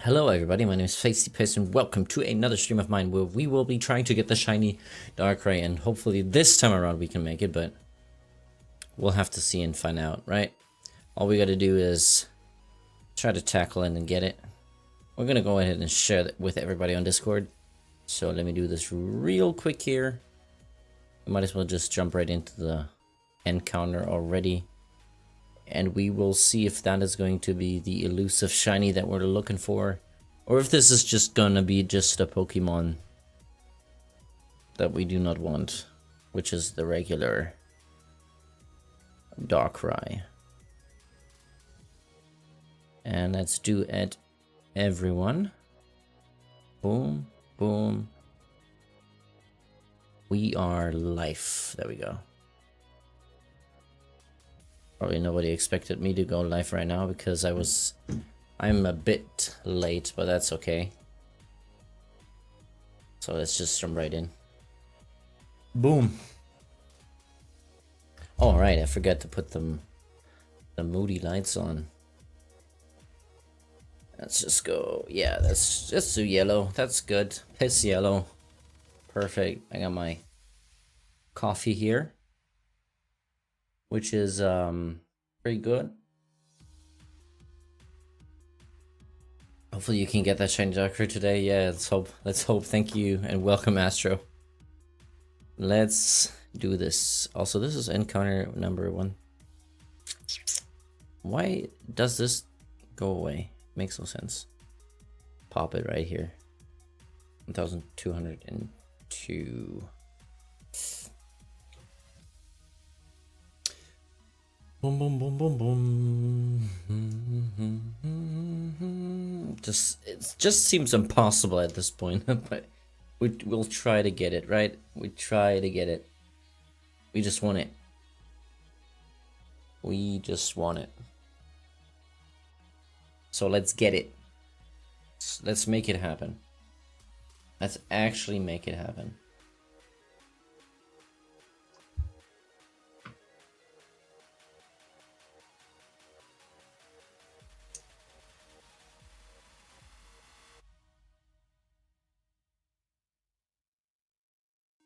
Hello everybody, my name is Feisty Piss and welcome to another stream of mine where we will be trying to get the shiny Darkrai, and hopefully this time around we can make it, but we'll have to see and find out, right? All we gotta do is try to tackle it and get it. We're gonna go ahead and share it with everybody on Discord. So let me do this real quick here. We might as well just jump right into the encounter already. And we will see if that is going to be the elusive shiny that we're looking for, or if this is just gonna be just a Pokemon that we do not want, which is the regular Darkrai. And let's do it, everyone. Boom, boom. We are life. There we go. Probably nobody expected me to go live right now because I'm a bit late, but that's okay. So let's just jump right in. Boom. All right, I forgot to put the moody lights on. Let's just go. Yeah, let's just do yellow. That's good. Piss yellow. Perfect. I got my coffee here, which is pretty good. Hopefully you can get that shiny Darkrai today. Yeah, let's hope. Let's hope. Thank you and welcome, Astro. Let's do this. Also, this is encounter number 1. Why does this go away? Makes no sense. Pop it right here. 1202. Boom, boom, boom, boom, boom. It just seems impossible at this point, but we'll try to get it, right? We try to get it. We just want it. We just want it. So let's get it. Let's make it happen. Let's actually make it happen.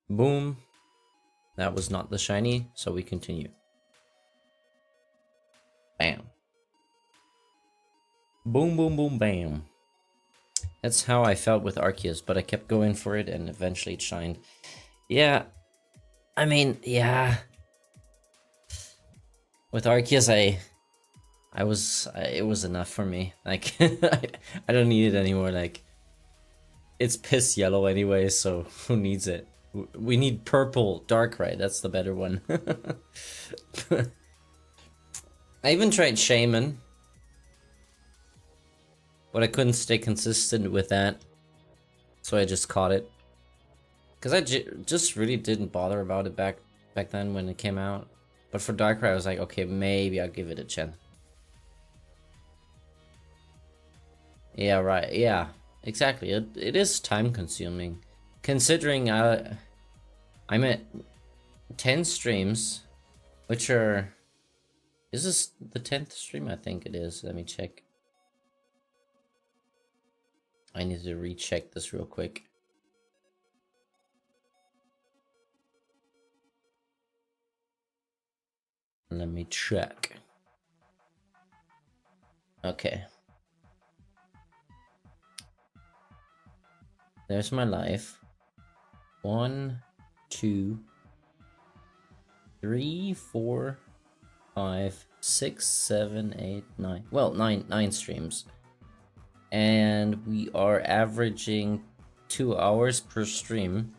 Boom. That was not the shiny, so we continue. Bam. Boom, boom, boom, bam. That's how I felt with Arceus, but I kept going for it and eventually it shined. Yeah. I mean, yeah. With Arceus, it was enough for me. Like, I don't need it anymore. Like, it's piss yellow anyway, so who needs it? We need purple Darkrai, that's the better one. I even tried Shaman, but I couldn't stay consistent with that, so I just caught it. Because I just really didn't bother about it back then when it came out. But for Darkrai I was like, okay, maybe I'll give it a chance. Yeah, right, yeah, exactly. It is time consuming. Considering I'm at 10 streams, which are... Is this the 10th stream? I think it is. Let me check. I need to recheck this real quick. Let me check. Okay. There's my life. 1, 2, 3, 4, 5, 6, 7, 8, 9. Well, 9 streams. And we are averaging 2 hours per stream.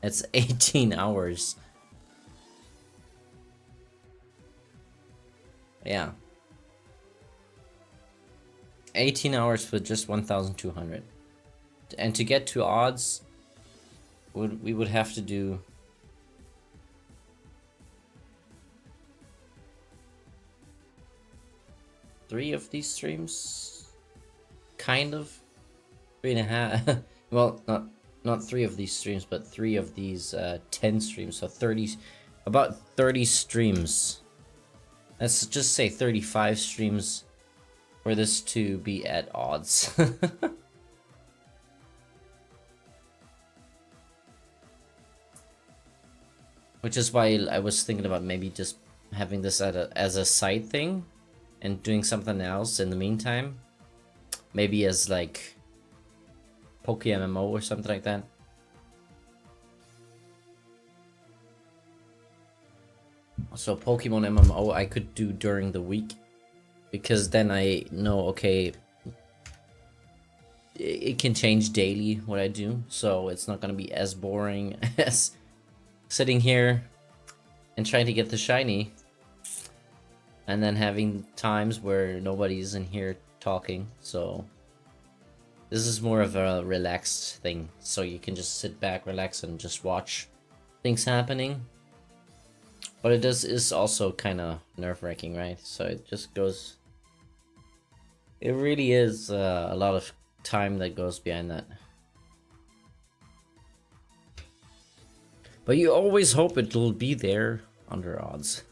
That's 18 hours. Yeah. 18 hours with just 1,200. And to get to odds, we would have to do 3 of these streams, kind of 3.5. Well, not 3 of these streams, but 3 of these 10 streams. So 30, about 30 streams. Let's just say 35 streams for this to be at odds. Which is why I was thinking about maybe just having this as a side thing and doing something else in the meantime. Maybe as like Poke MMO or something like that. So Pokemon MMO I could do during the week, because then I know, okay, it can change daily what I do, so it's not gonna be as boring as sitting here and trying to get the shiny and then having times where nobody's in here talking. So this is more of a relaxed thing, so you can just sit back, relax, and just watch things happening. But it is also kind of nerve-wracking, right? So it just goes... It really is a lot of time that goes behind that. But you always hope it'll be there under odds.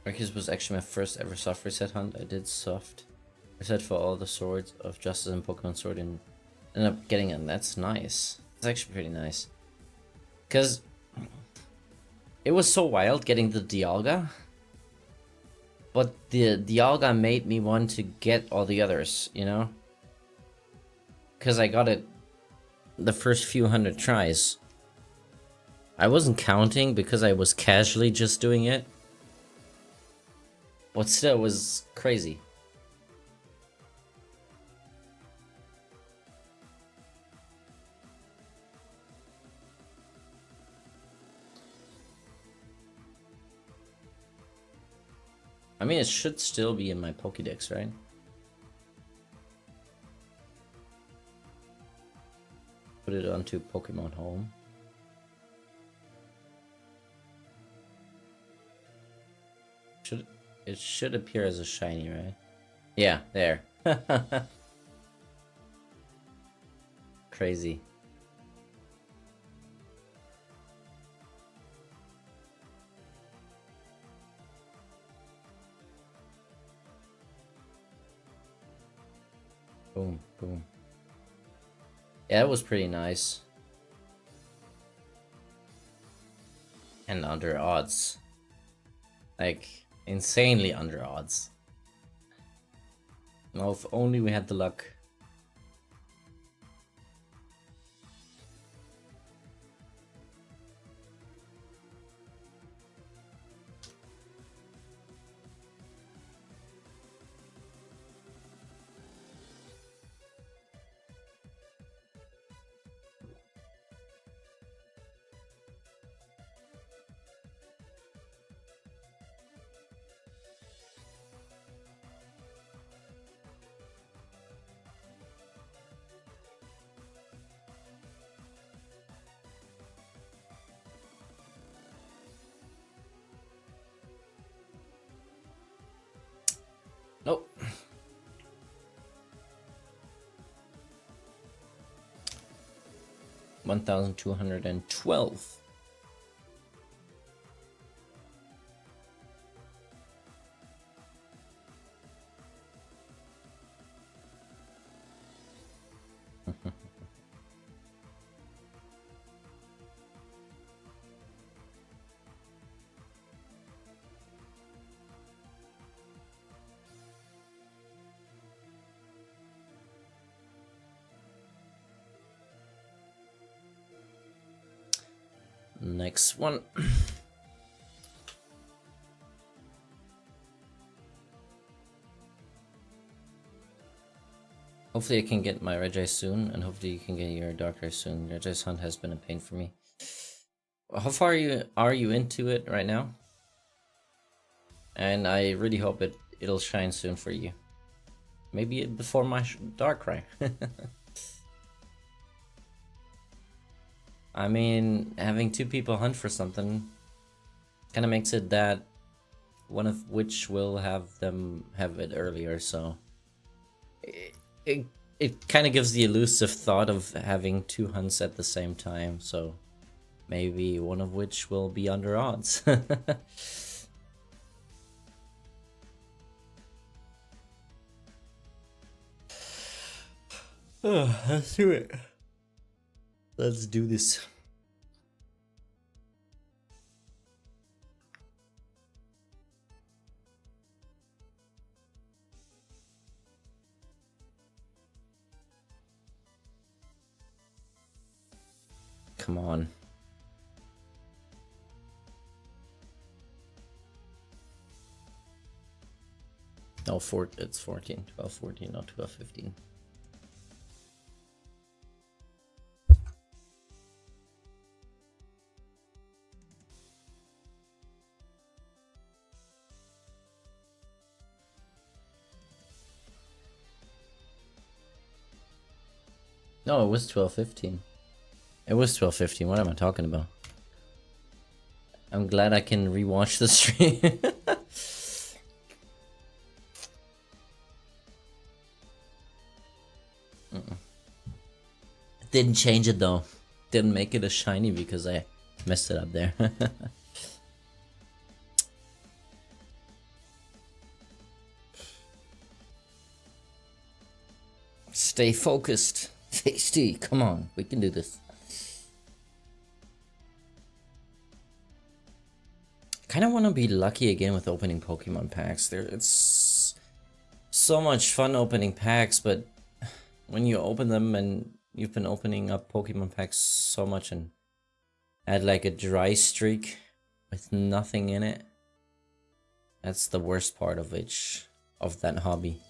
Arceus was actually my first ever soft reset hunt. I did soft reset for all the swords of Justice and Pokemon Sword and ended up getting it. That's nice. It's actually pretty nice. Because it was so wild getting the Dialga. But the Dialga made me want to get all the others, you know? Because I got it the first few hundred tries. I wasn't counting because I was casually just doing it. But still, it was crazy. I mean, it should still be in my Pokédex, right? Put it onto Pokemon Home. It should appear as a shiny, right? Yeah, there. Crazy. Boom, boom. Yeah, it was pretty nice. And under odds. Like, insanely under odds. Well, if only we had the luck. Nope. $1,212. Next one. Hopefully I can get my Regis soon, and hopefully you can get your Darkrai soon. Regis hunt has been a pain for me. How far are you into it right now? And I really hope it'll shine soon for you. Maybe before my Darkrai. I mean, having two people hunt for something kind of makes it that one of which will have them have it earlier, so it it kind of gives the elusive thought of having two hunts at the same time, so maybe one of which will be under odds. Oh, let's do it. Let's do this. Come on. No, it's 14. 12, 14, not 12, 15. No, it was 12, 15. It was 12, 15. What am I talking about? I'm glad I can rewatch the stream. Didn't change it though. Didn't make it a shiny because I messed it up there. Stay focused. Tasty, come on, we can do this. Kind of want to be lucky again with opening Pokemon packs. It's so much fun opening packs, but when you open them and you've been opening up Pokemon packs so much and had like a dry streak with nothing in it, that's the worst part of that hobby.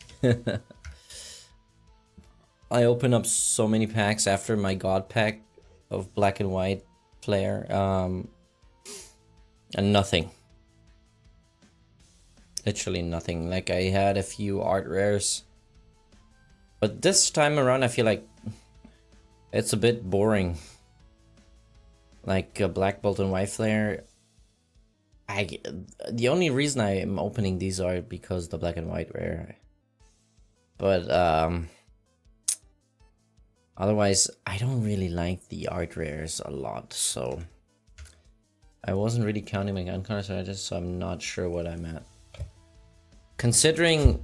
I open up so many packs after my God pack of Black and White player, and nothing. Literally nothing. Like, I had a few art rares, but this time around I feel like it's a bit boring. Like a Black Bolt and White Flare, the only reason I am opening these are because the Black and White rare. But otherwise, I don't really like the art rares a lot, so I wasn't really counting my gun cards, so I'm not sure what I'm at. Considering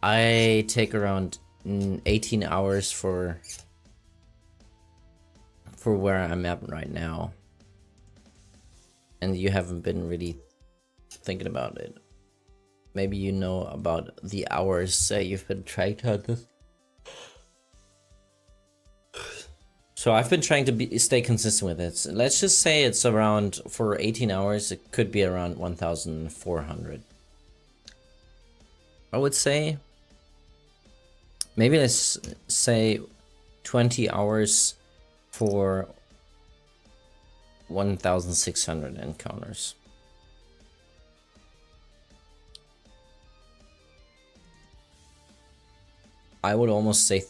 I take around 18 hours for where I'm at right now, and you haven't been really thinking about it. Maybe you know about the hours you've been trying to hunt this. So I've been trying to stay consistent with it. So let's just say it's around, for 18 hours, it could be around 1,400. I would say, maybe let's say 20 hours for 1,600 encounters. I would almost say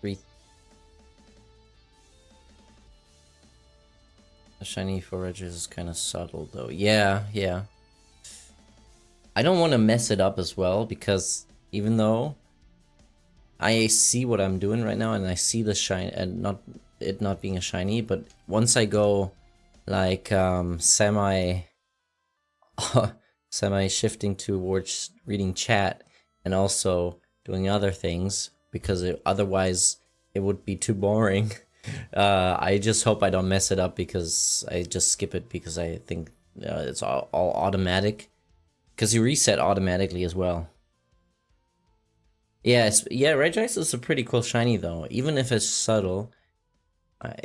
3. The shiny forages is kind of subtle though. Yeah. I don't want to mess it up as well, because even though I see what I'm doing right now and I see the shine and not being a shiny, but once I go like semi shifting towards reading chat and also doing other things, because otherwise it would be too boring. I just hope I don't mess it up, because I just skip it because I think it's all automatic, because you reset automatically as well. Yeah, Regice is a pretty cool shiny though, even if it's subtle.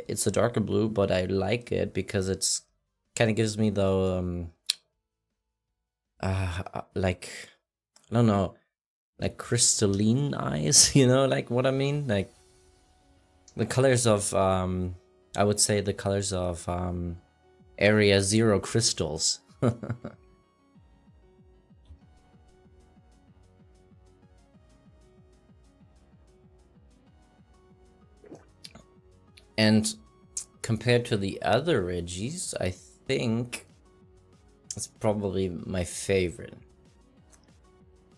It's a darker blue, but I like it because it's kind of gives me the like, I don't know, like crystalline eyes, you know, like what I mean, like the colors of I would say the colors of Area 0 crystals. And compared to the other Regis, I think it's probably my favorite.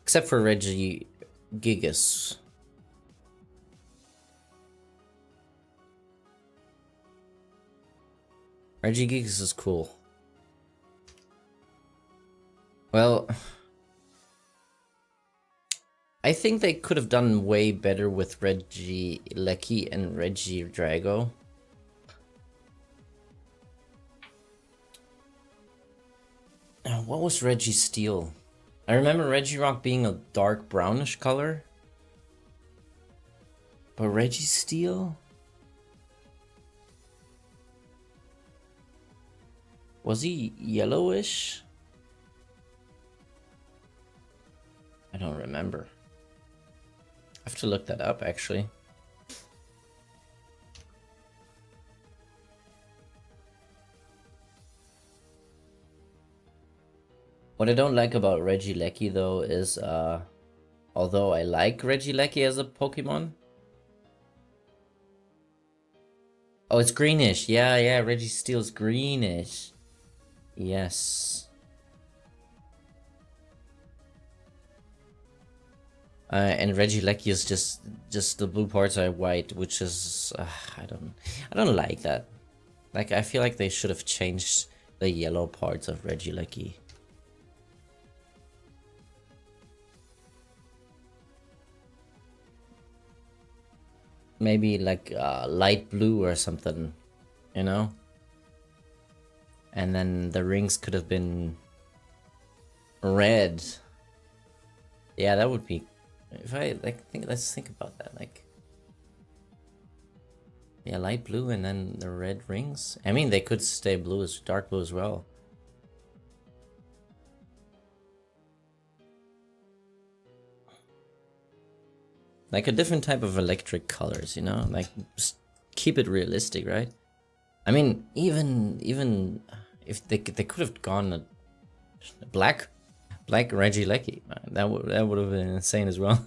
Except for Regigigas. Regigigas is cool. Well, I think they could have done way better with Regieleki and Regidrago. What was Registeel? I remember Regirock being a dark brownish color. But Registeel? Was he yellowish? I don't remember. I have to look that up, actually. What I don't like about Regieleki, though, is, although I like Regieleki as a Pokemon... Oh, it's greenish. Yeah, yeah, Registeel's greenish. Yes. And Regieleki is just the blue parts are white, which is I don't like that. Like, I feel like they should have changed the yellow parts of Regieleki. Maybe like light blue or something, you know? And then the rings could have been red. Yeah, that would be... If I let's think about that. Like, yeah, light blue and then the red rings. I mean, they could stay blue as dark blue as well. Like a different type of electric colors, you know? Like, just keep it realistic, right? I mean, even if they could have gone a black Regieleki, that would have been insane as well.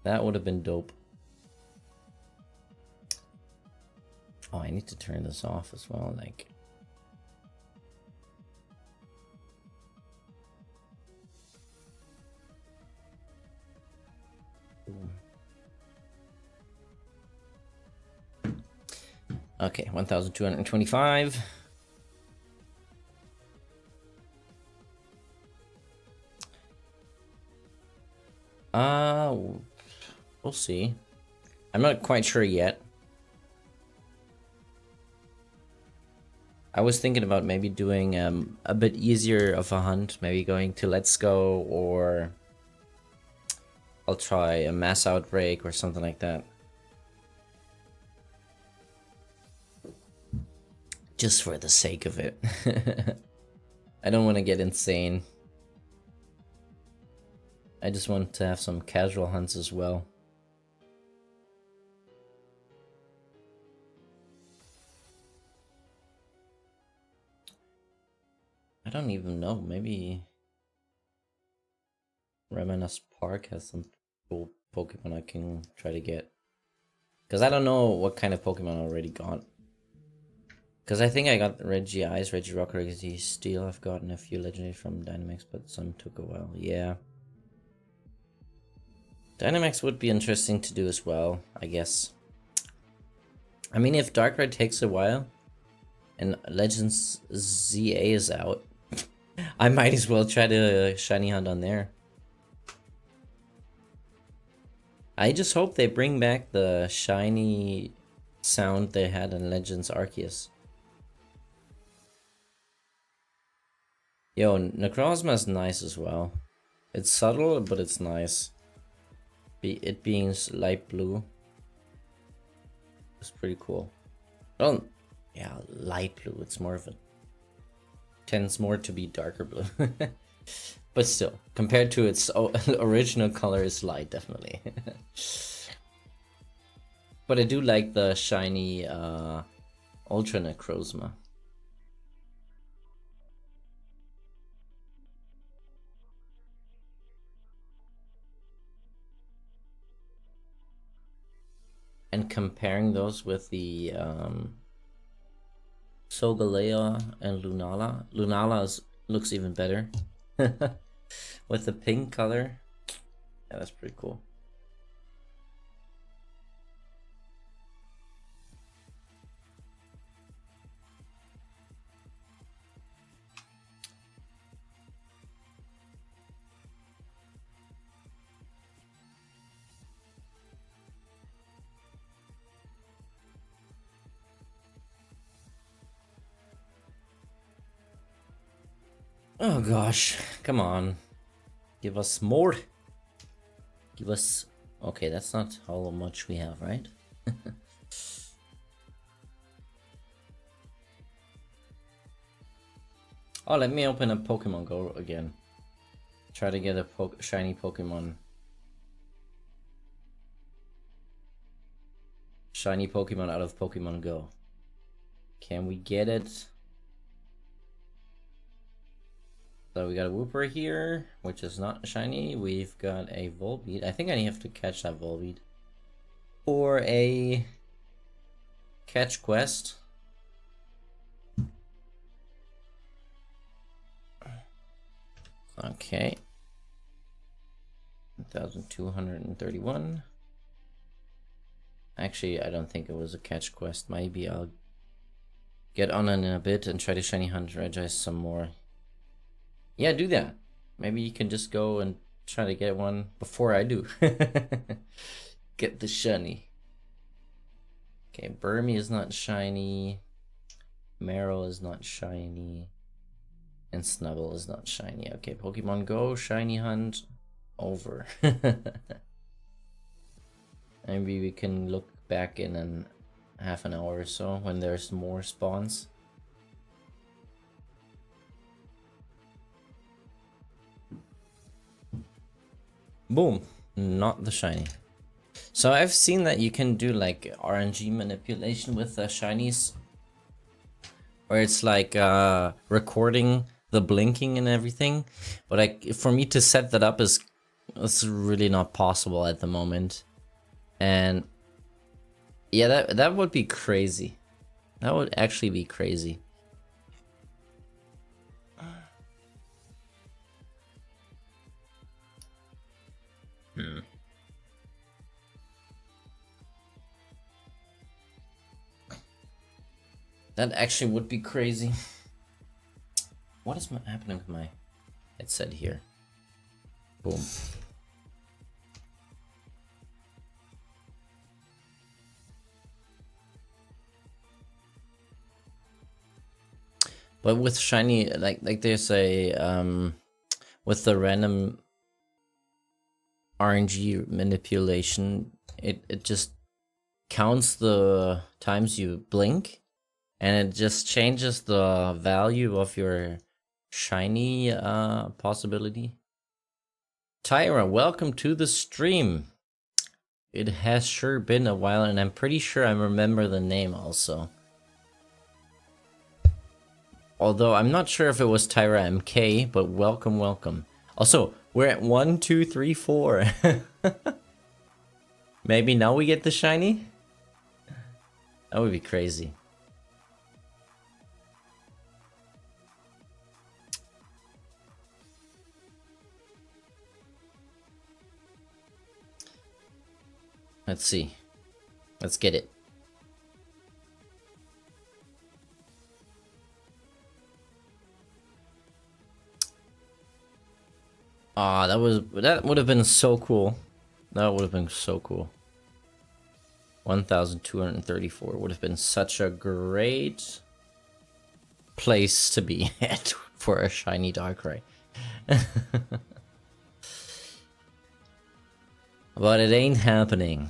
That would have been dope. Oh, I need to turn this off as well, like. Okay, 1,225. We'll see. I'm not quite sure yet. I was thinking about maybe doing a bit easier of a hunt, maybe going to Let's Go, or I'll try a Mass Outbreak or something like that. Just for the sake of it. I don't want to get insane. I just want to have some casual hunts as well. I don't even know, maybe Reminisce Park has some cool Pokemon I can try to get. Because I don't know what kind of Pokemon I already got. Because I think I got Regice, Regirock, Registeel. I've gotten a few legendary from Dynamax, but some took a while. Yeah. Dynamax would be interesting to do as well, I guess. I mean, if Darkrai takes a while and Legends ZA is out, I might as well try to shiny hunt on there. I just hope they bring back the shiny sound they had in Legends Arceus. Yo, Necrozma is nice as well. It's subtle, but it's nice. It being light blue. It's pretty cool. Well, yeah, light blue. It's more of a... tends more to be darker blue. But still, compared to its original color, it's light, definitely. But I do like the shiny Ultra Necrozma. And comparing those with the Solgaleo and Lunala. Lunala looks even better. With the pink color. Yeah, that's pretty cool. Oh gosh, come on. Give us more. Give us... Okay, that's not how much we have, right? Oh, let me open up Pokemon Go again. Try to get a shiny Pokemon. Shiny Pokemon out of Pokemon Go. Can we get it? So we got a Wooper here, which is not shiny. We've got a Volbeat. I think I have to catch that Volbeat. Or a catch quest. Okay. 1,231. Actually, I don't think it was a catch quest. Maybe I'll get on in a bit and try to shiny hunt Regis some more. Yeah, do that. Maybe you can just go and try to get one before I do. Get the shiny. Okay, Burmy is not shiny. Meryl is not shiny. And Snubble is not shiny. Okay, Pokemon Go, shiny hunt, over. Maybe we can look back in half an hour or so when there's more spawns. Boom, not the shiny. So I've seen that you can do like RNG manipulation with the shinies, where it's like recording the blinking and everything, but for me to set that up is really not possible at the moment. And yeah, that would be crazy. That would actually be crazy. That actually would be crazy. What is happening with my headset here? Boom. But with shiny, like there's a with the random RNG manipulation, it just counts the times you blink, and it just changes the value of your shiny possibility. Tyra, welcome to the stream. It has sure been a while, and I'm pretty sure I remember the name also. Although I'm not sure if it was Tyra MK, but welcome, welcome. Also, we're at 1, 2, 3, 4. Maybe now we get the shiny? That would be crazy. Let's see. Let's get it. Ah, that would have been so cool. That would have been so cool. 1,234 would have been such a great place to be at for a shiny Darkrai. But it ain't happening.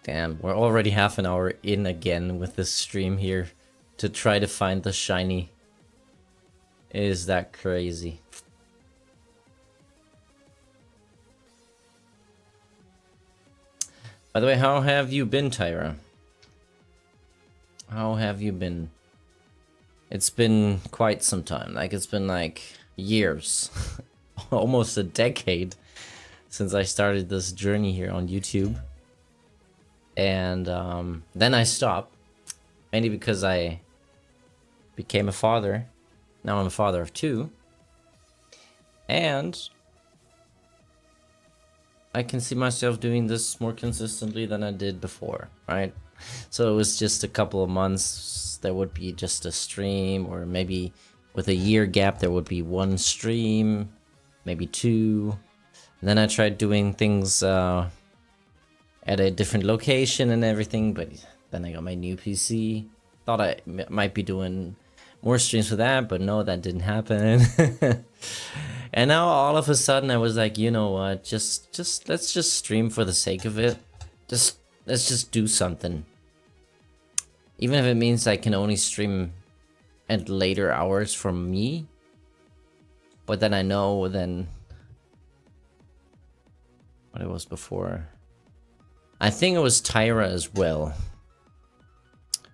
Damn, we're already half an hour in again with this stream here to try to find the shiny. Is that crazy? By the way, how have you been, Tyra? How have you been? It's been quite some time. Like, it's been like years. Almost a decade since I started this journey here on YouTube. And then I stopped. Mainly because I became a father. Now I'm a father of 2. And I can see myself doing this more consistently than I did before, right? So it was just a couple of months, there would be just a stream, or maybe with a year gap there would be 1 stream, maybe 2. And then I tried doing things at a different location and everything, but then I got my new PC. Thought I might be doing more streams for that, but no, that didn't happen. And now all of a sudden I was like, you know what, just let's just stream for the sake of it. Let's just do something. Even if it means I can only stream at later hours for me. But then I know then what it was before. I think it was Tyra as well.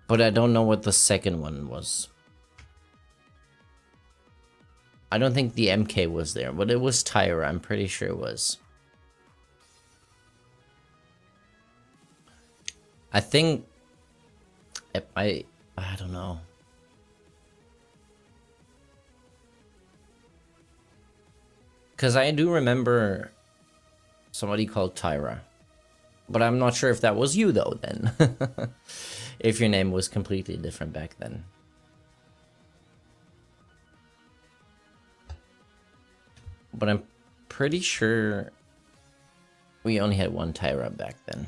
But I don't know what the second one was. I don't think the MK was there, but it was Tyra. I'm pretty sure it was. I think I don't know. Because I do remember somebody called Tyra. But I'm not sure if that was you though then. If your name was completely different back then. But I'm pretty sure we only had one Tyra back then.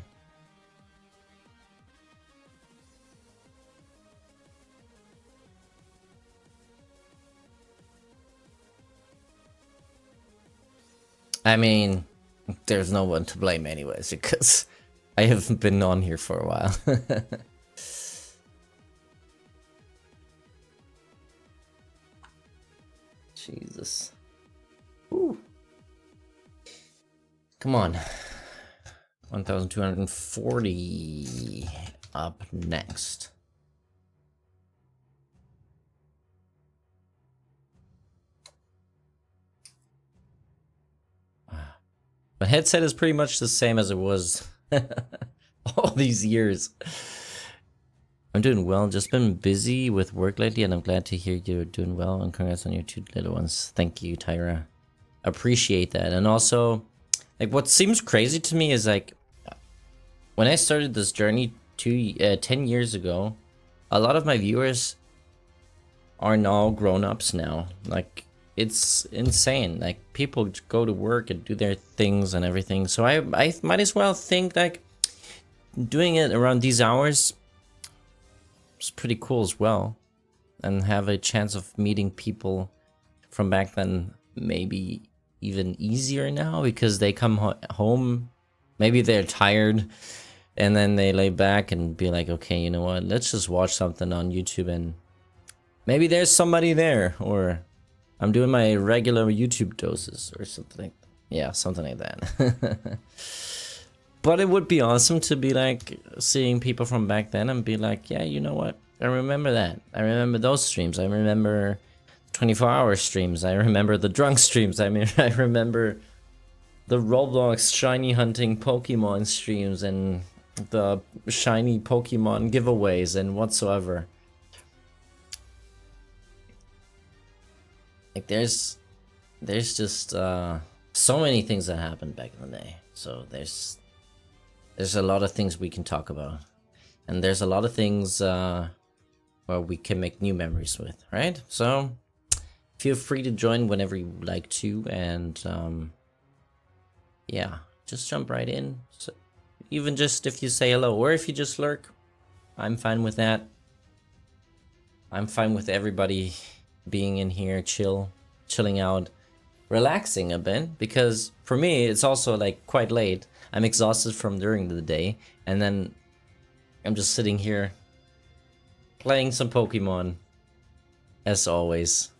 I mean, there's no one to blame anyways, because I haven't been on here for a while. Jesus. Ooh. Come on. 1240 up next. My headset is pretty much the same as it was all these years. I'm doing well, just been busy with work lately, and I'm glad to hear you're doing well, and congrats on your 2 little ones. Thank you, Tyra. Appreciate that. And also, like, what seems crazy to me is, like, when I started this journey 10 years ago, a lot of my viewers are now grown-ups now. Like, it's insane. Like, people go to work and do their things and everything. So I might as well think, like, doing it around these hours is pretty cool as well. And have a chance of meeting people from back then maybe even easier now, because they come home, maybe they're tired, and then they lay back and be like, okay, you know what, let's just watch something on YouTube, and maybe there's somebody there, or I'm doing my regular YouTube doses or something. Yeah, something like that. But it would be awesome to be like seeing people from back then and be like, yeah, you know what, I remember that. I remember those streams. I remember 24-hour streams. I remember the drunk streams. I mean, I remember the Roblox shiny hunting Pokemon streams and the shiny Pokemon giveaways and whatsoever. Like, there's just so many things that happened back in the day. So there's a lot of things we can talk about, and there's a lot of things where we can make new memories with, right? So feel free to join whenever you like to, and yeah, just jump right in. So even just if you say hello, or if you just lurk, I'm fine with that. I'm fine with everybody being in here, chilling out, relaxing a bit, because for me it's also like quite late. I'm exhausted from during the day, and then I'm just sitting here playing some Pokemon as always.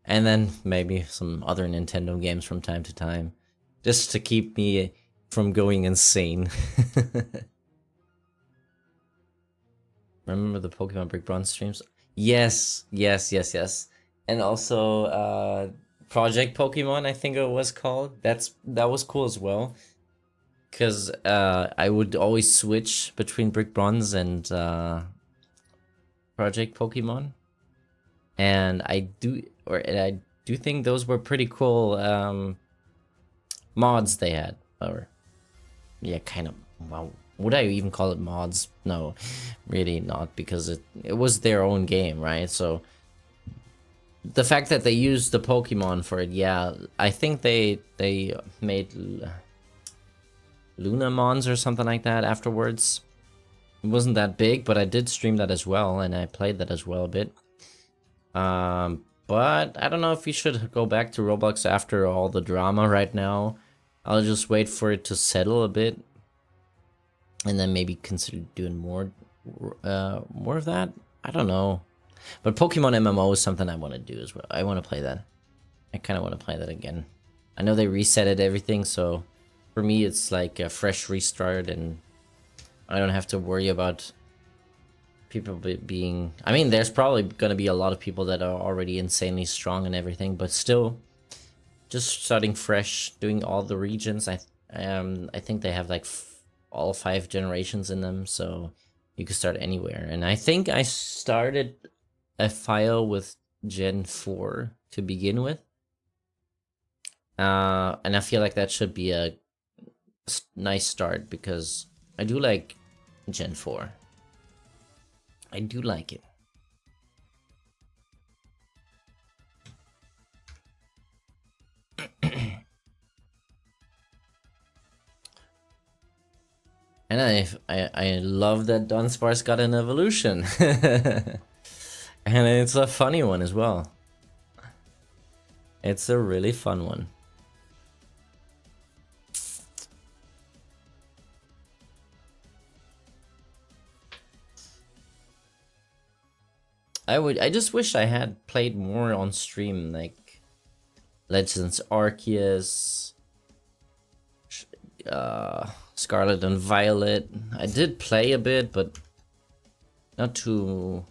And then maybe some other Nintendo games from time to time, just to keep me from going insane. Remember the Pokemon Brick Bronze streams? Yes. And also Project Pokemon, I think it was called. That was cool as well, because I would always switch between Brick Bronze and Project Pokemon, and I do think those were pretty cool mods they had, or yeah, kind of. Well, would I even call it mods? No, really not, because it was their own game, right? So the fact that they used the Pokemon for it, yeah, I think they made Lunamons or something like that afterwards. It wasn't that big, but I did stream that as well, and I played that as well a bit. But I don't know if we should go back to Roblox after all the drama right now. I'll just wait for it to settle a bit, and then maybe consider doing more of that. I don't know. But Pokemon MMO is something I want to do as well. I want to play that. I kind of want to play that again. I know they resetted everything, so for me it's like a fresh restart, and I don't have to worry about people being... I mean, there's probably going to be a lot of people that are already insanely strong and everything, but still, just starting fresh, doing all the regions. I think they have like all 5 generations in them, so you can start anywhere. And I think I started a file with Gen 4 to begin with. And I feel like that should be a nice start, because I do like Gen 4. I do like it. And I love that Dunsparce got an evolution. And it's a funny one as well. It's a really fun one. I just wish I had played more on stream, like Legends Arceus, Scarlet and Violet. I did play a bit, but not too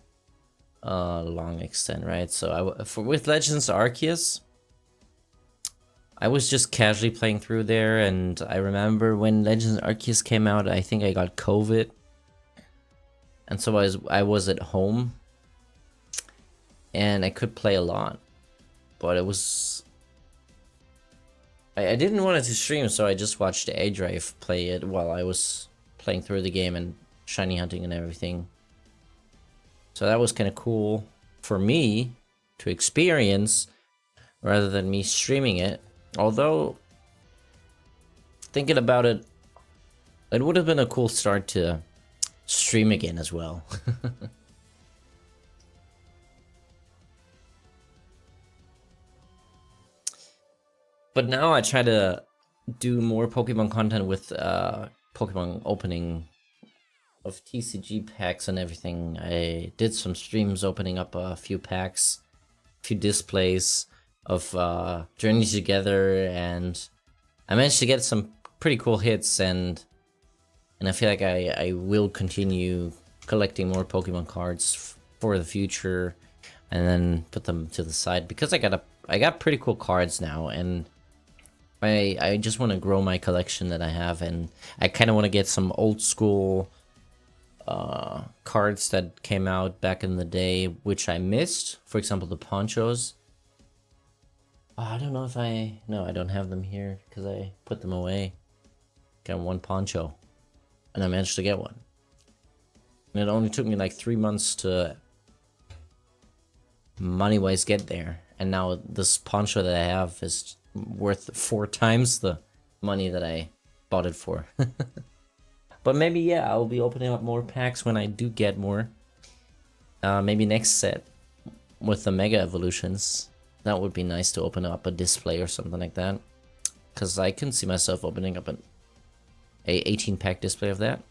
long extent, right? So with Legends Arceus, I was just casually playing through there, and I remember when Legends Arceus came out, I think I got COVID, and so I was at home, and I could play a lot, but it was... I didn't want it to stream, so I just watched A-Drive play it while I was playing through the game and shiny hunting and everything. So that was kind of cool for me to experience, rather than me streaming it. Although, thinking about it, it would have been a cool start to stream again as well. But now I try to do more Pokemon content with Pokemon opening of TCG packs and everything. I did some streams opening up a few packs, a few displays of Journey Together, and I managed to get some pretty cool hits, and I feel like I will continue collecting more Pokemon cards for the future, and then put them to the side, because I got pretty cool cards now, and I just want to grow my collection that I have, and I kind of want to get some old school cards that came out back in the day, which I missed. For example, the ponchos. I don't know if no, I don't have them here because I put them away. Got one poncho, and I managed to get one. And it only took me like 3 months to money-wise get there, and now this poncho that I have is worth 4 times the money that I bought it for. But maybe, yeah, I'll be opening up more packs when I do get more. Maybe next set with the Mega Evolutions. That would be nice to open up a display or something like that. Because I can see myself opening up a 18-pack display of that.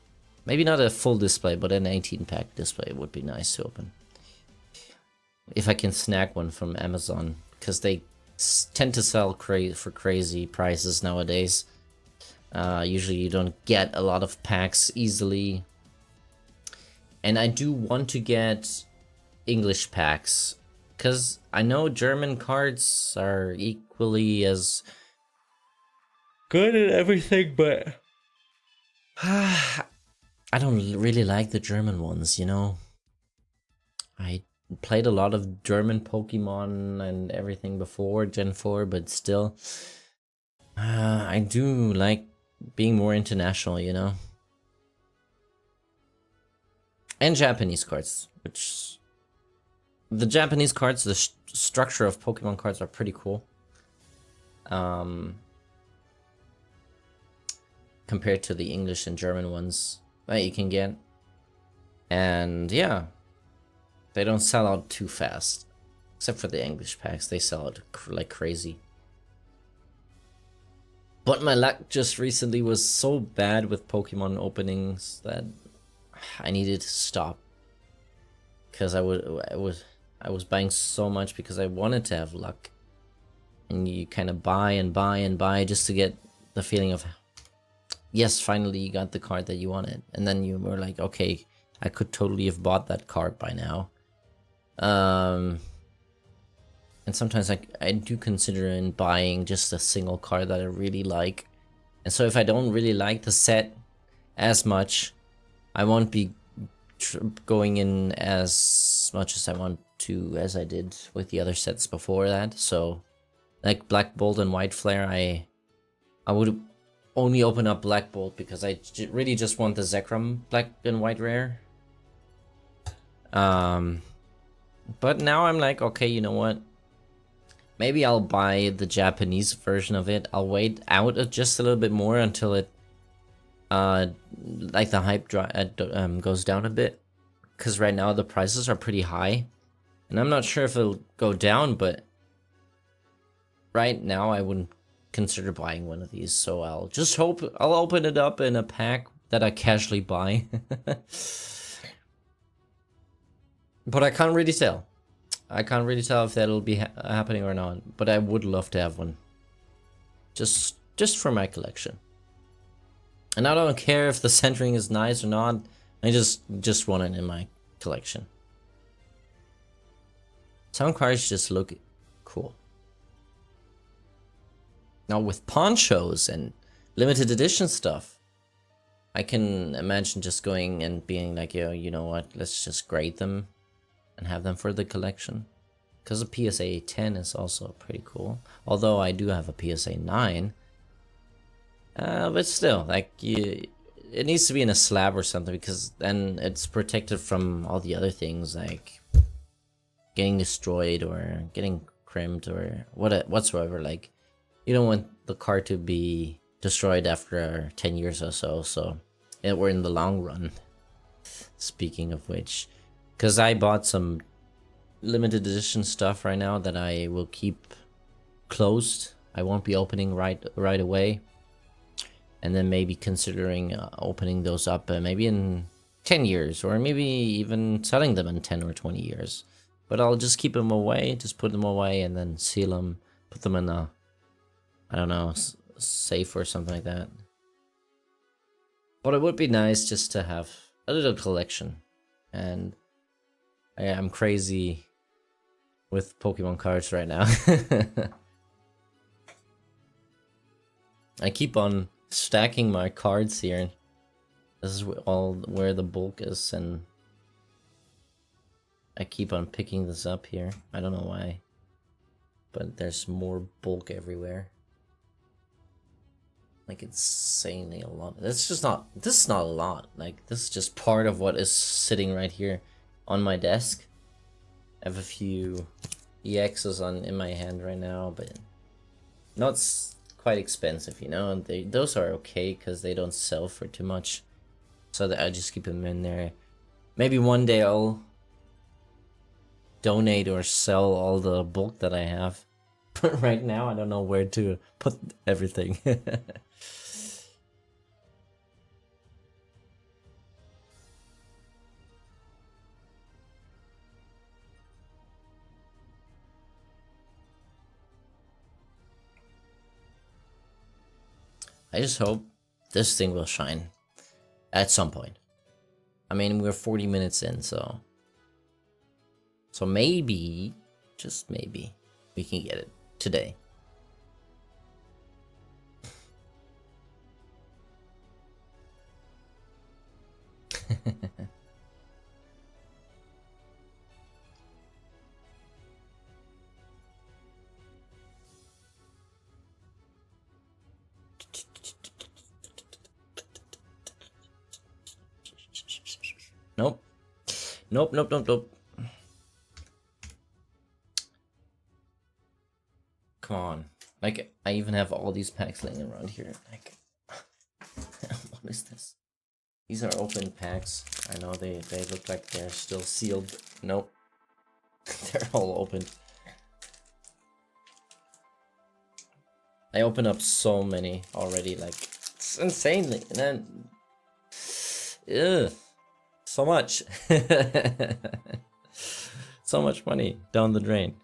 Maybe not a full display, but an 18-pack display would be nice to open. If I can snag one from Amazon, because they tend to sell for crazy prices nowadays. Usually you don't get a lot of packs easily. And I do want to get English packs, because I know German cards are equally as good at everything, but I don't really like the German ones, you know? I played a lot of German Pokemon and everything before Gen 4, but still, I do like being more international, you know? And Japanese cards, which... The Japanese cards, the structure of Pokemon cards are pretty cool. Compared to the English and German ones that you can get. And yeah, they don't sell out too fast. Except for the English packs, they sell out like crazy. But my luck just recently was so bad with Pokemon openings that I needed to stop. Because I was buying so much because I wanted to have luck. And you kind of buy and buy and buy just to get the feeling of, yes, finally you got the card that you wanted. And then you were like, okay, I could totally have bought that card by now. And sometimes I do consider in buying just a single card that I really like. And so if I don't really like the set as much, I won't be going in as much as I want to as I did with the other sets before that. So like Black Bolt and White Flare, I would only open up Black Bolt because I really just want the Zekrom Black and White rare. But now I'm like, okay, you know what? Maybe I'll buy the Japanese version of it. I'll wait out just a little bit more until it, like the hype goes down a bit. Because right now the prices are pretty high. And I'm not sure if it'll go down, but right now I wouldn't consider buying one of these. So I'll just hope I'll open it up in a pack that I casually buy. But I can't really tell. I can't really tell if that'll be happening or not, but I would love to have one. Just for my collection. And I don't care if the centering is nice or not. I just want it in my collection. Some cards just look cool. Now with ponchos and limited edition stuff, I can imagine just going and being like, yo, you know what, let's just grade them and have them for the collection. Because a PSA 10 is also pretty cool. Although I do have a PSA 9. But still, like, it needs to be in a slab or something, because then it's protected from all the other things, like getting destroyed or getting crimped or whatsoever. Like, you don't want the card to be destroyed after 10 years or so we're in the long run. Speaking of which, because I bought some limited edition stuff right now that I will keep closed. I won't be opening right away. And then maybe considering opening those up maybe in 10 years, or maybe even selling them in 10 or 20 years. But I'll just keep them away, just put them away and then seal them, put them in a, I don't know, safe or something like that. But it would be nice just to have a little collection. And I'm crazy with Pokemon cards right now. I keep on stacking my cards here. This is all where the bulk is, and I keep on picking this up here. I don't know why, but there's more bulk everywhere. Like, insanely a lot. This is not a lot. Like, this is just part of what is sitting right here on my desk. I have a few EXs in my hand right now, but not quite expensive, you know. And those are okay because they don't sell for too much, so that I just keep them in there. Maybe one day I'll donate or sell all the bulk that I have, but right now I don't know where to put everything. I just hope this thing will shine at some point. I mean, we're 40 minutes in, so maybe, just maybe, we can get it today. Nope. Nope. Come on. Like, I even have all these packs laying around here. Like, what is this? These are open packs. I know they look like they're still sealed. Nope. They're all open. I opened up so many already, like, it's insanely. And then, ugh, so much. So much money down the drain.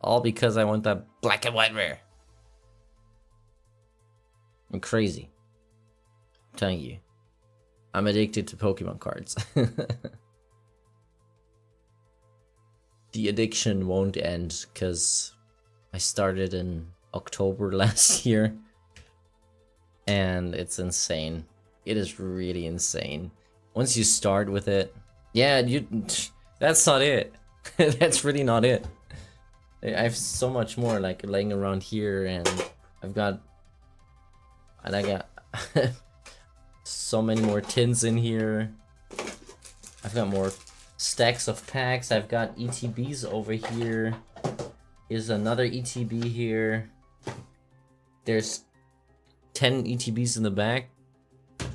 All because I want that black and white rare. I'm crazy. I'm telling you. I'm addicted to Pokemon cards. The addiction won't end because I started in October last year. And it's insane. It is really insane. Once you start with it, yeah, that's not it. That's really not it. I have so much more like laying around here, and I got so many more tins in here. I've got more stacks of packs. I've got ETBs over here. Here's another ETB here. There's 10 ETBs in the back.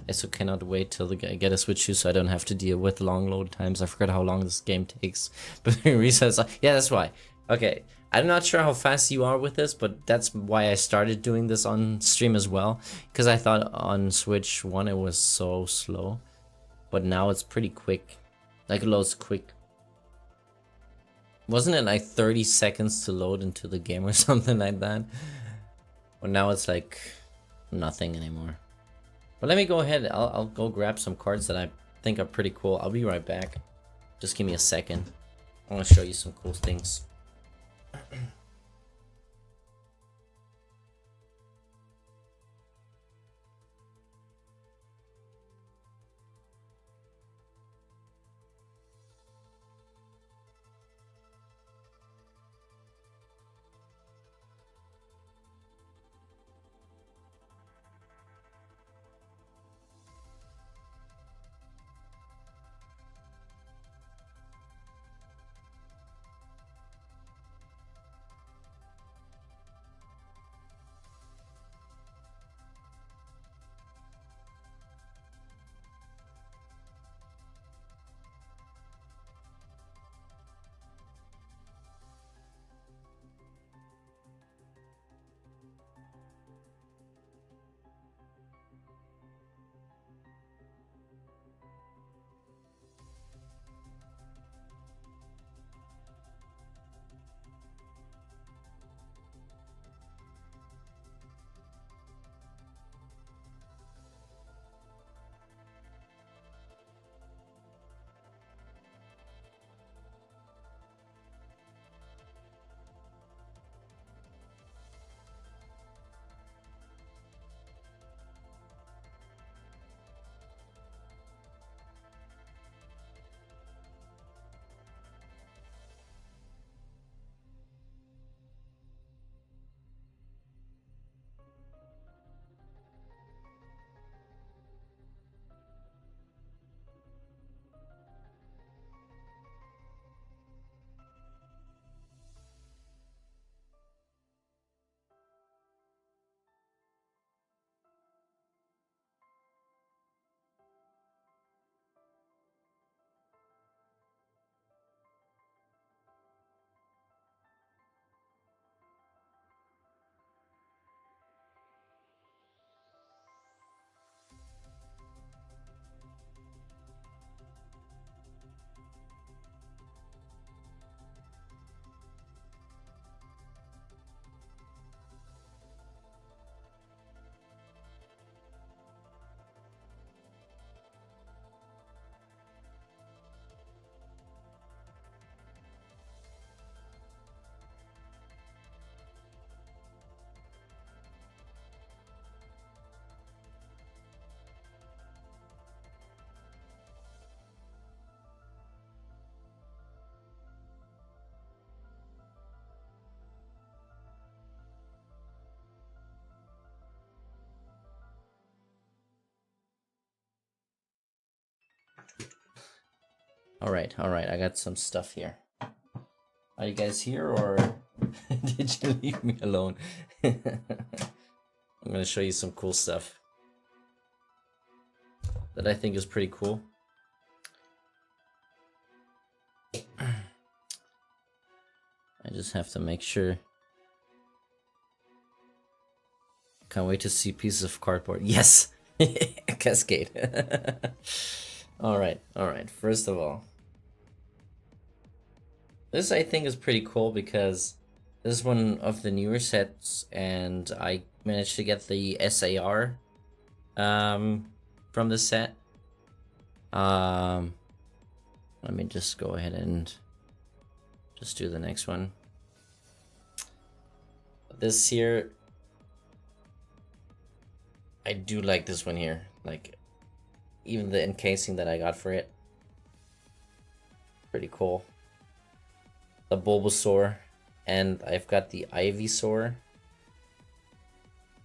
I so cannot wait till I get a Switch 2 so I don't have to deal with long load times. I forgot how long this game takes. But resets, yeah, that's why. Okay, I'm not sure how fast you are with this, but that's why I started doing this on stream as well. Because I thought on Switch 1 it was so slow. But now it's pretty quick. Like it loads quick. Wasn't it like 30 seconds to load into the game or something like that? But now it's like nothing anymore. But let me go ahead. I'll go grab some cards that I think are pretty cool. I'll be right back. Just give me a second. I want to show you some cool things. All right, I got some stuff here. Are you guys here or did you leave me alone? I'm gonna show you some cool stuff that I think is pretty cool. I just have to make sure. Can't wait to see pieces of cardboard. Yes! Cascade. Alright, alright. First of all, this I think is pretty cool because this is one of the newer sets, and I managed to get the SAR from the set. Let me just go ahead and just do the next one. This here, I do like this one here. Like, even the encasing that I got for it, pretty cool. The Bulbasaur, and I've got the Ivysaur.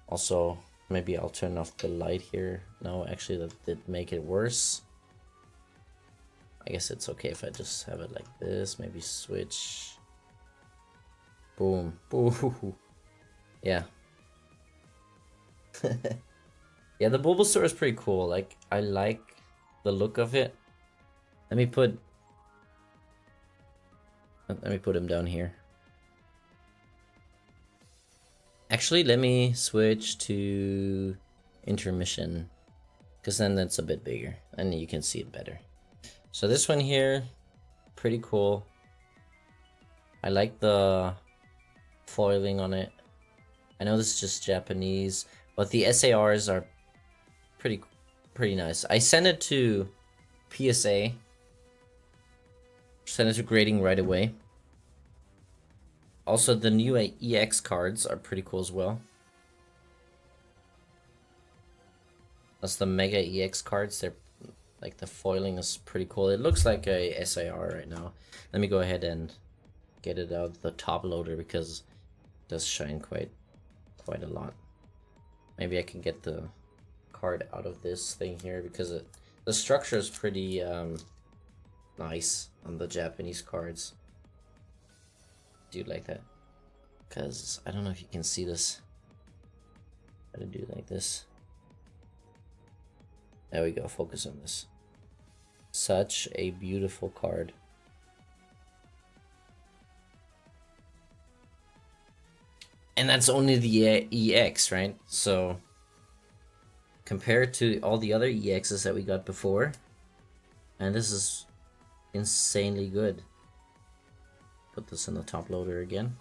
Also, maybe I'll turn off the light here. No, actually that did make it worse. I guess it's okay if I just have it like this. Maybe switch. Boom. Boom. Yeah. Yeah, the Bulbasaur is pretty cool. Like, I like the look of it. Let me put him down here. Actually, let me switch to intermission, because then that's a bit bigger and you can see it better. So this one here, pretty cool. I like the foiling on it. I know this is just Japanese, but the SARs are pretty nice. I sent it to PSA. Sent it to grading right away. Also, the new EX cards are pretty cool as well. That's the Mega EX cards. They're like, the foiling is pretty cool. It looks like a SAR right now. Let me go ahead and get it out of the top loader because it does shine quite a lot. Maybe I can get the card out of this thing here because the structure is pretty nice on the Japanese cards. Do like that, because I don't know if you can see this. How to do like this. There we go. Focus on this. Such a beautiful card. And that's only the EX, right? So compared to all the other EXs that we got before, and this is insanely good. Put this in the top loader again,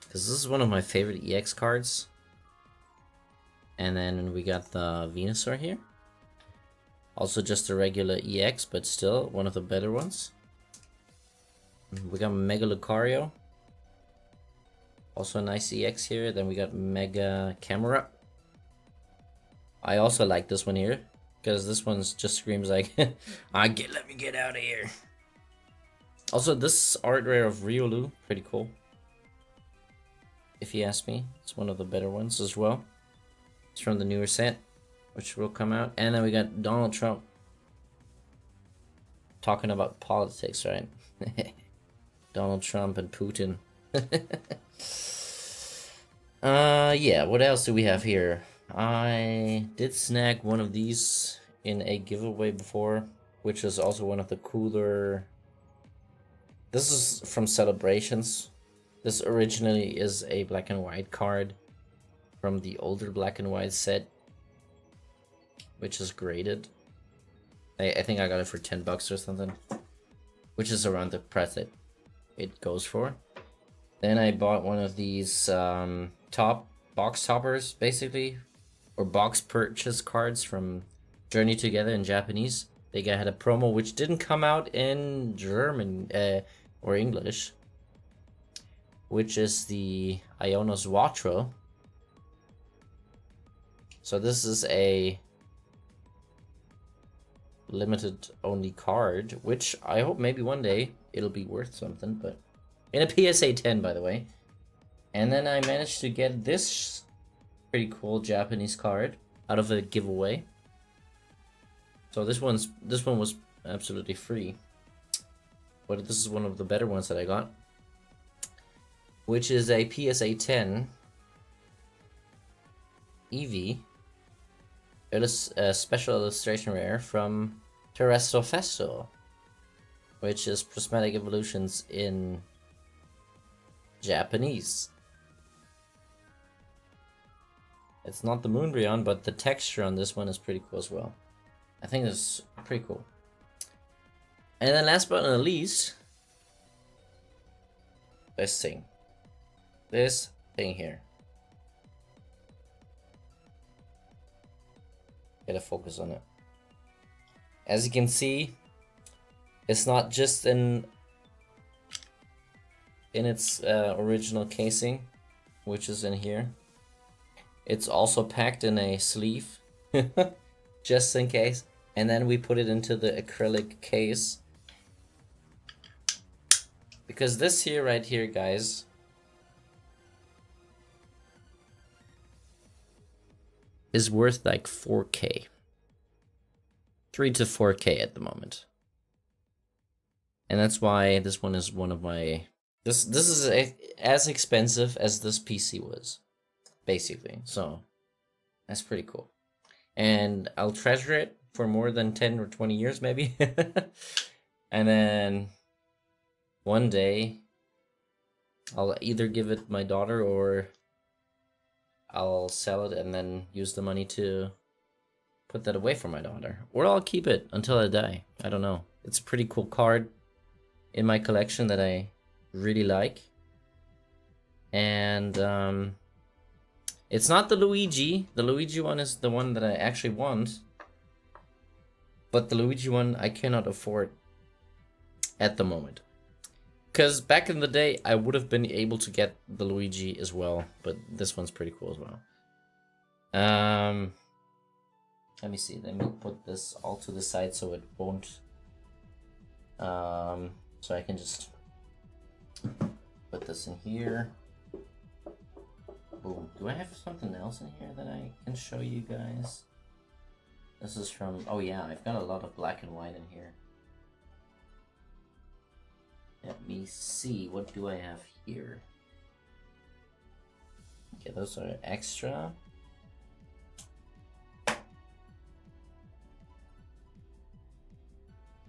because this is one of my favorite EX cards. And then we got the Venusaur here, also just a regular EX, but still one of the better ones. We got Mega Lucario, also a nice EX here. Then we got Mega Camera. I also like this one here, because this one's just screams like, let me get out of here. Also, this art rare of Riolu, pretty cool. If you ask me, it's one of the better ones as well. It's from the newer set, which will come out. And then we got Donald Trump. Talking about politics, right? Donald Trump and Putin. Yeah, what else do we have here? I did snag one of these in a giveaway before, which is also one of the cooler. This is from Celebrations. This originally is a black and white card from the older black and white set, which is graded. I think I got it for 10 bucks or something, which is around the price that it goes for. Then I bought one of these top box toppers, basically, or box purchase cards from Journey Together in Japanese. They had a promo which didn't come out in German or English, which is the Ionos Watro. So this is a limited only card, which I hope maybe one day it'll be worth something, but in a PSA 10, by the way. And then I managed to get this pretty cool Japanese card out of a giveaway. So this one was absolutely free, but this is one of the better ones that I got, which is a PSA 10 EV, a special illustration rare from Terrestrial Festo, which is Prismatic Evolutions in Japanese. It's not the Moonbryon, but the texture on this one is pretty cool as well. I think it's pretty cool. And then last but not least, this thing here. Get a focus on it. As you can see, it's not just in its original casing, which is in here. It's also packed in a sleeve, just in case. And then we put it into the acrylic case. Because this here, right here, guys, is worth like 4K. 3 to 4K at the moment. And that's why this one is one of my... This is as expensive as this PC was, basically. So, that's pretty cool. And I'll treasure it for more than 10 or 20 years, maybe. And then one day, I'll either give it my daughter or I'll sell it and then use the money to put that away for my daughter. Or I'll keep it until I die. I don't know. It's a pretty cool card in my collection that I really like. And it's not the Luigi. The Luigi one is the one that I actually want. But the Luigi one I cannot afford at the moment. Because back in the day, I would have been able to get the Luigi as well. But this one's pretty cool as well. Let me see. Let me put this all to the side so it won't... so I can just put this in here. Boom. Do I have something else in here that I can show you guys? This is from... Oh yeah, I've got a lot of black and white in here. Let me see. What do I have here? Okay, those are extra.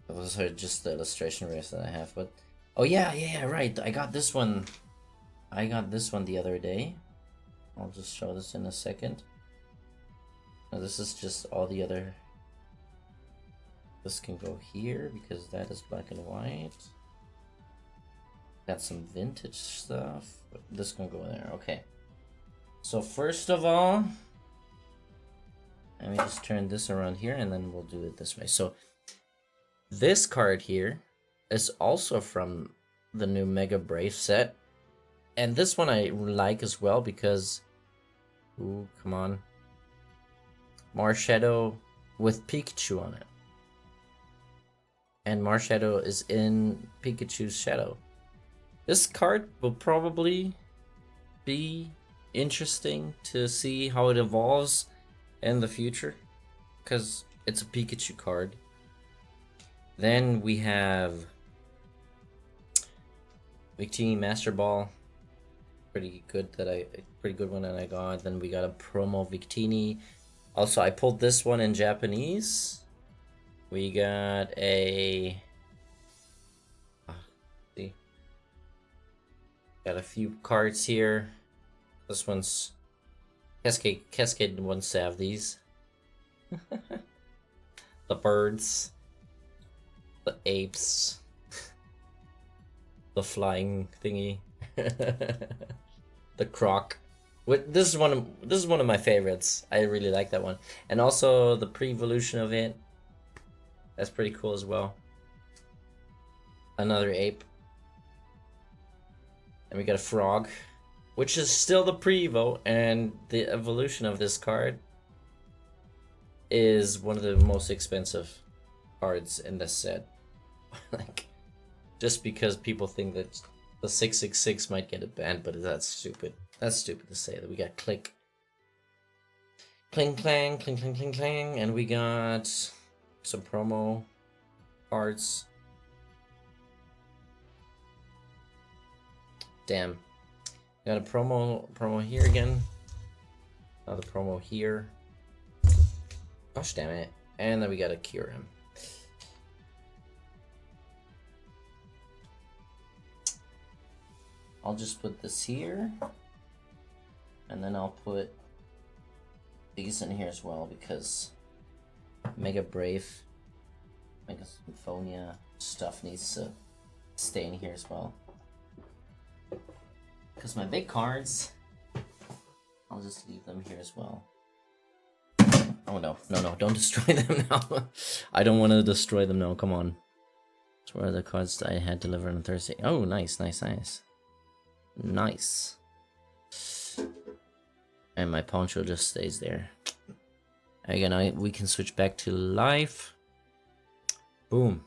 Those are just the illustration rares that I have, but... Oh yeah, right. I got this one. I got this one the other day. I'll just show this in a second. Now this is just all the other... This can go here, because that is black and white. Got some vintage stuff. But this can go there, okay. So first of all... Let me just turn this around here, and then we'll do it this way. So... This card here is also from the new Mega Brave set. And this one I like as well because... Ooh, come on. Marshadow with Pikachu on it. And Marshadow is in Pikachu's shadow. This card will probably be interesting to see how it evolves in the future. Because it's a Pikachu card. Then we have Victini Master Ball, pretty good one that I got. Then we got a promo Victini. Also, I pulled this one in Japanese. We got a see, got a few cards here. This one's Cascade wants to have these. The birds. The apes, the flying thingy, the croc. This is one of my favorites. I really like that one, and also the pre-evolution of it. That's pretty cool as well. Another ape, and we got a frog, which is still the pre-evo, and the evolution of this card is one of the most expensive cards in this set. Like, just because people think that the 666 might get it banned, but that's stupid. That's stupid to say. That we got Click, Cling Clang, Cling Cling Cling Clang, and we got some promo cards. Damn. Got a promo here again. Another promo here. Gosh damn it. And then we gotta cure him. I'll just put this here. And then I'll put these in here as well because Mega Brave, Mega Symphonia stuff needs to stay in here as well. Because my big cards, I'll just leave them here as well. Oh no, don't destroy them now. I don't want to destroy them now, come on. So where are the cards that I had delivered on Thursday? Oh, nice. Nice. And my poncho just stays there. Again, we can switch back to life. Boom.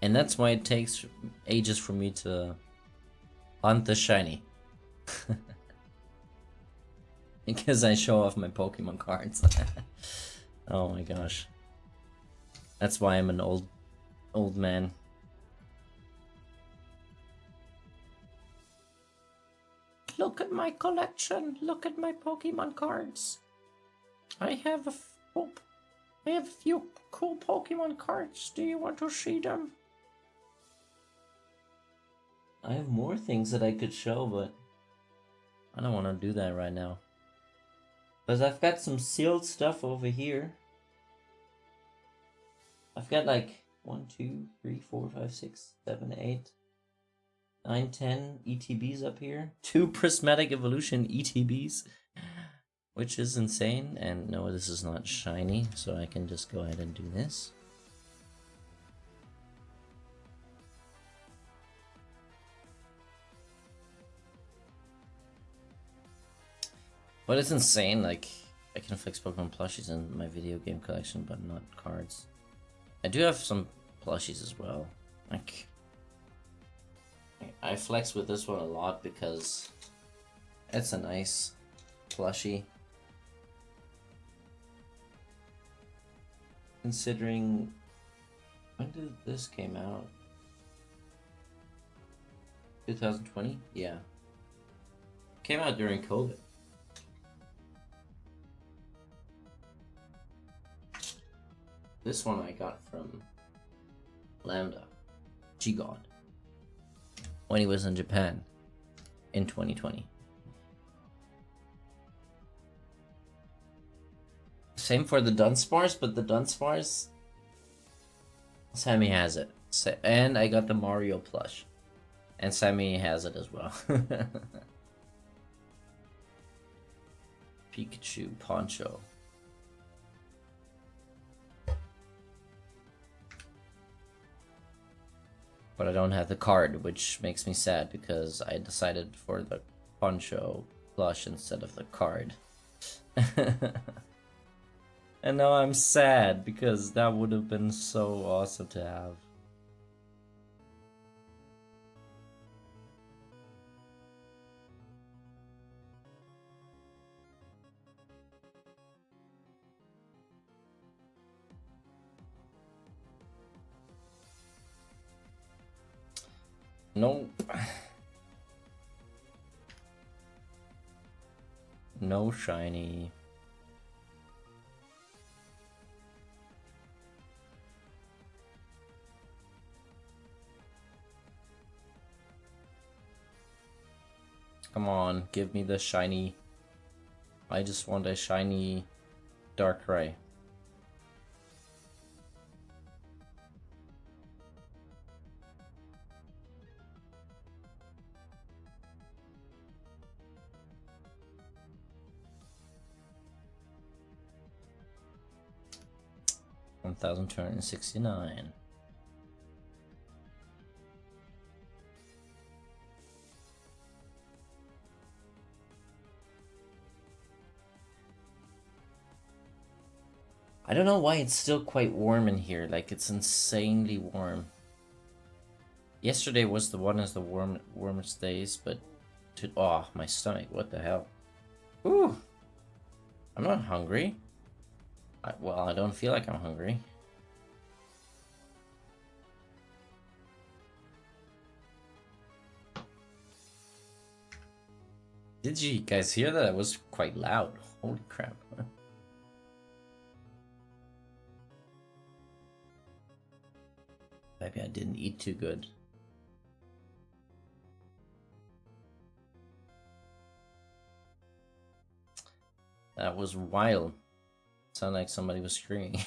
And that's why it takes ages for me to hunt the shiny. Because I show off my Pokemon cards. Oh my gosh. That's why I'm an old man. Look at my collection. Look at my Pokemon cards. I have a few cool Pokemon cards. Do you want to see them? I have more things that I could show, but I don't want to do that right now. Because I've got some sealed stuff over here. I've got like 1, 2, 3, 4, 5, 6, 7, 8, 9, 10 ETBs up here. 2 Prismatic Evolution ETBs. Which is insane. And no, this is not shiny. So I can just go ahead and do this. But it's insane, like, I can flex Pokemon plushies in my video game collection, but not cards. I do have some plushies as well. Like, I flex with this one a lot because it's a nice plushie. Considering, when did this came out? 2020? Yeah. Came out during COVID. This one I got from Lambda, G-God, when he was in Japan in 2020. Same for the Dunsparce, but the Dunsparce, Sammy has it. And I got the Mario plush. And Sammy has it as well. Pikachu Poncho. But I don't have the card, which makes me sad because I decided for the Poncho plush instead of the card. And now I'm sad because that would have been so awesome to have. Nope. No shiny. Come on, give me the shiny. I just want a shiny Darkrai. $1,269. I don't know why it's still quite warm in here, like it's insanely warm. Yesterday was one of the warmest days, but Oh, my stomach. What the hell? Ooh. I'm not hungry. Well, I don't feel like I'm hungry. Did you guys hear that? It was quite loud. Holy crap. Maybe I didn't eat too good. That was wild. Sounded like somebody was screaming.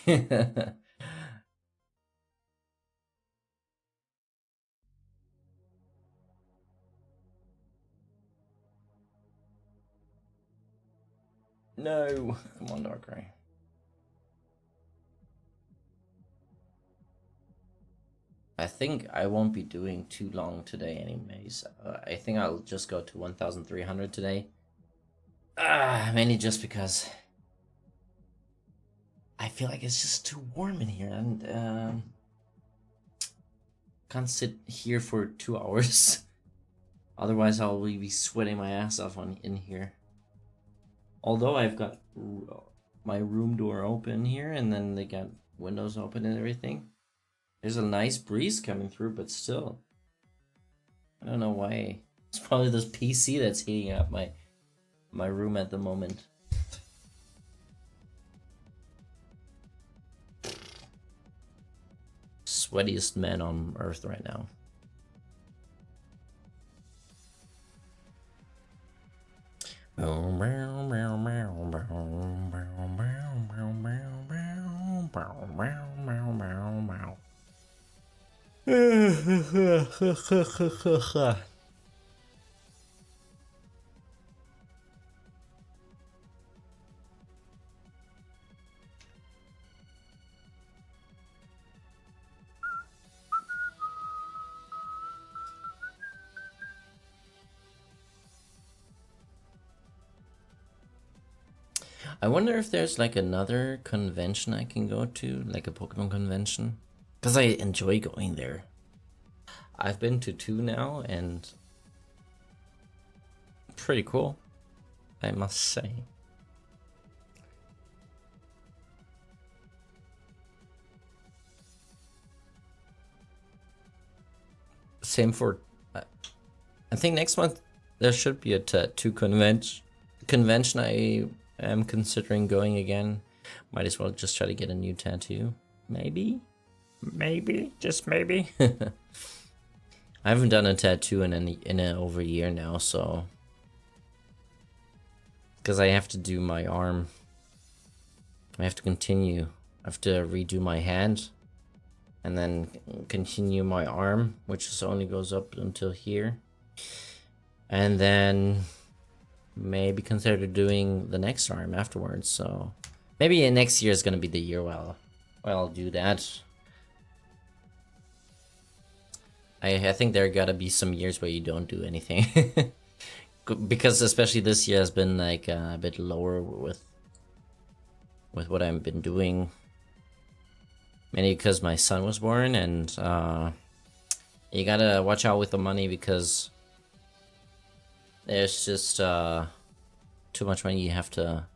No! Come on, Darkrai. I think I won't be doing too long today anyways. I think I'll just go to 1,300 today. Mainly just because I feel like it's just too warm in here and can't sit here for 2 hours. Otherwise I'll be sweating my ass off in here. Although I've got my room door open here and then they got windows open and everything. There's a nice breeze coming through, but still. I don't know why. It's probably this PC that's heating up my room at the moment. Sweatiest man on earth right now. I wonder if there's like another convention I can go to, like a Pokemon convention, because I enjoy going there. I've been to 2 now and pretty cool, I must say. Same for, I think next month there should be a tattoo convention. I am considering going again. Might as well just try to get a new tattoo. Maybe, just maybe. I haven't done a tattoo in over a year now, so because I have to do my arm. I have to continue. I have to redo my hand, and then continue my arm, which just only goes up until here, and then maybe consider doing the next arm afterwards. So maybe next year is gonna be the year where I'll do that. I think there gotta be some years where you don't do anything. Because especially this year has been like a bit lower with what I've been doing. Mainly because my son was born, and you gotta watch out with the money because there's just too much money you have to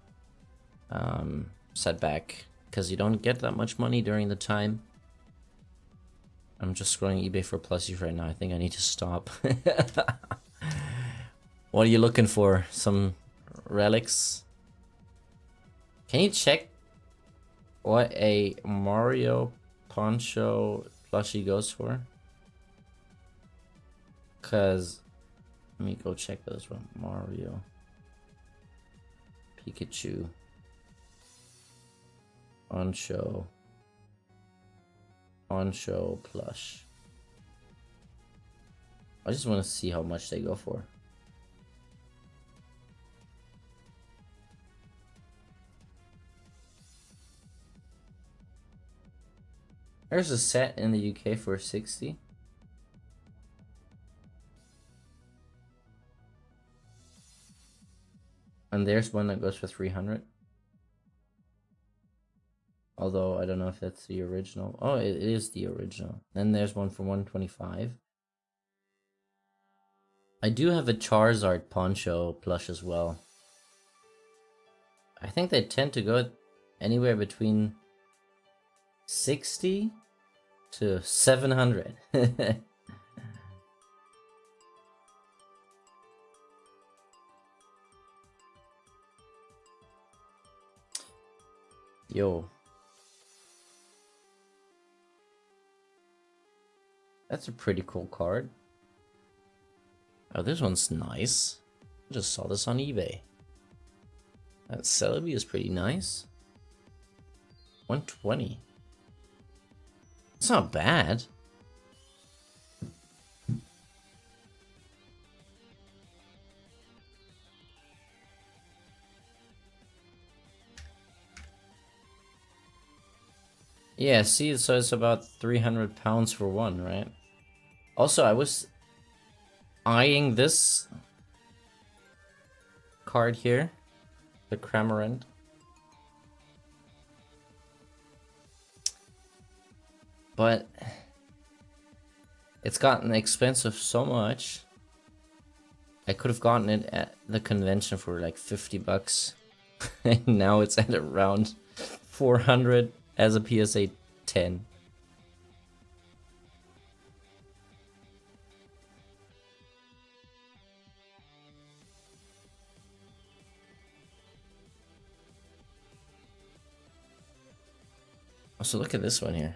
set back because you don't get that much money during the time. I'm just scrolling eBay for plushies right now. I think I need to stop. What are you looking for? Some relics? Can you check what a Mario poncho plushie goes for? Cause let me go check those one. Mario, Pikachu, poncho plush. I just want to see how much they go for. There's a set in the UK for 60. And there's one that goes for 300. Although I don't know if that's the original. Oh, it is the original. Then there's one for 125. I do have a Charizard poncho plush as well. I think they tend to go anywhere between 60 to 700. Yo. That's a pretty cool card. Oh, this one's nice. I just saw this on eBay. That Celebi is pretty nice. 120. It's not bad. Yeah, see, so it's about 300 pounds for one, right? Also, I was eyeing this card here, the Cramorant. But it's gotten expensive so much. I could have gotten it at the convention for like 50 bucks. And now it's at around 400 as a PSA 10. So look at this one here.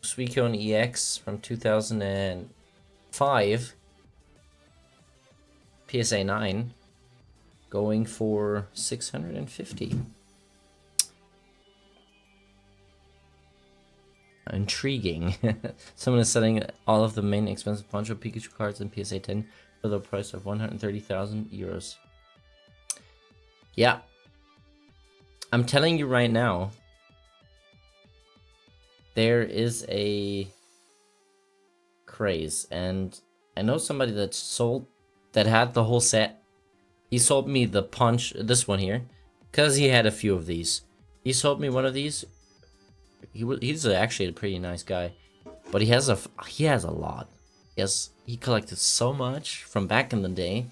Suicune EX from 2005. PSA 9. Going for 650. Intriguing. Someone is selling all of the main expensive Poncho Pikachu cards in PSA 10 for the price of 130,000 euros. Yeah. I'm telling you right now, there is a craze, and I know somebody that had the whole set. He sold me the this one here, because he had a few of these. He sold me one of these. He's actually a pretty nice guy, but he has a lot. He collected so much from back in the day,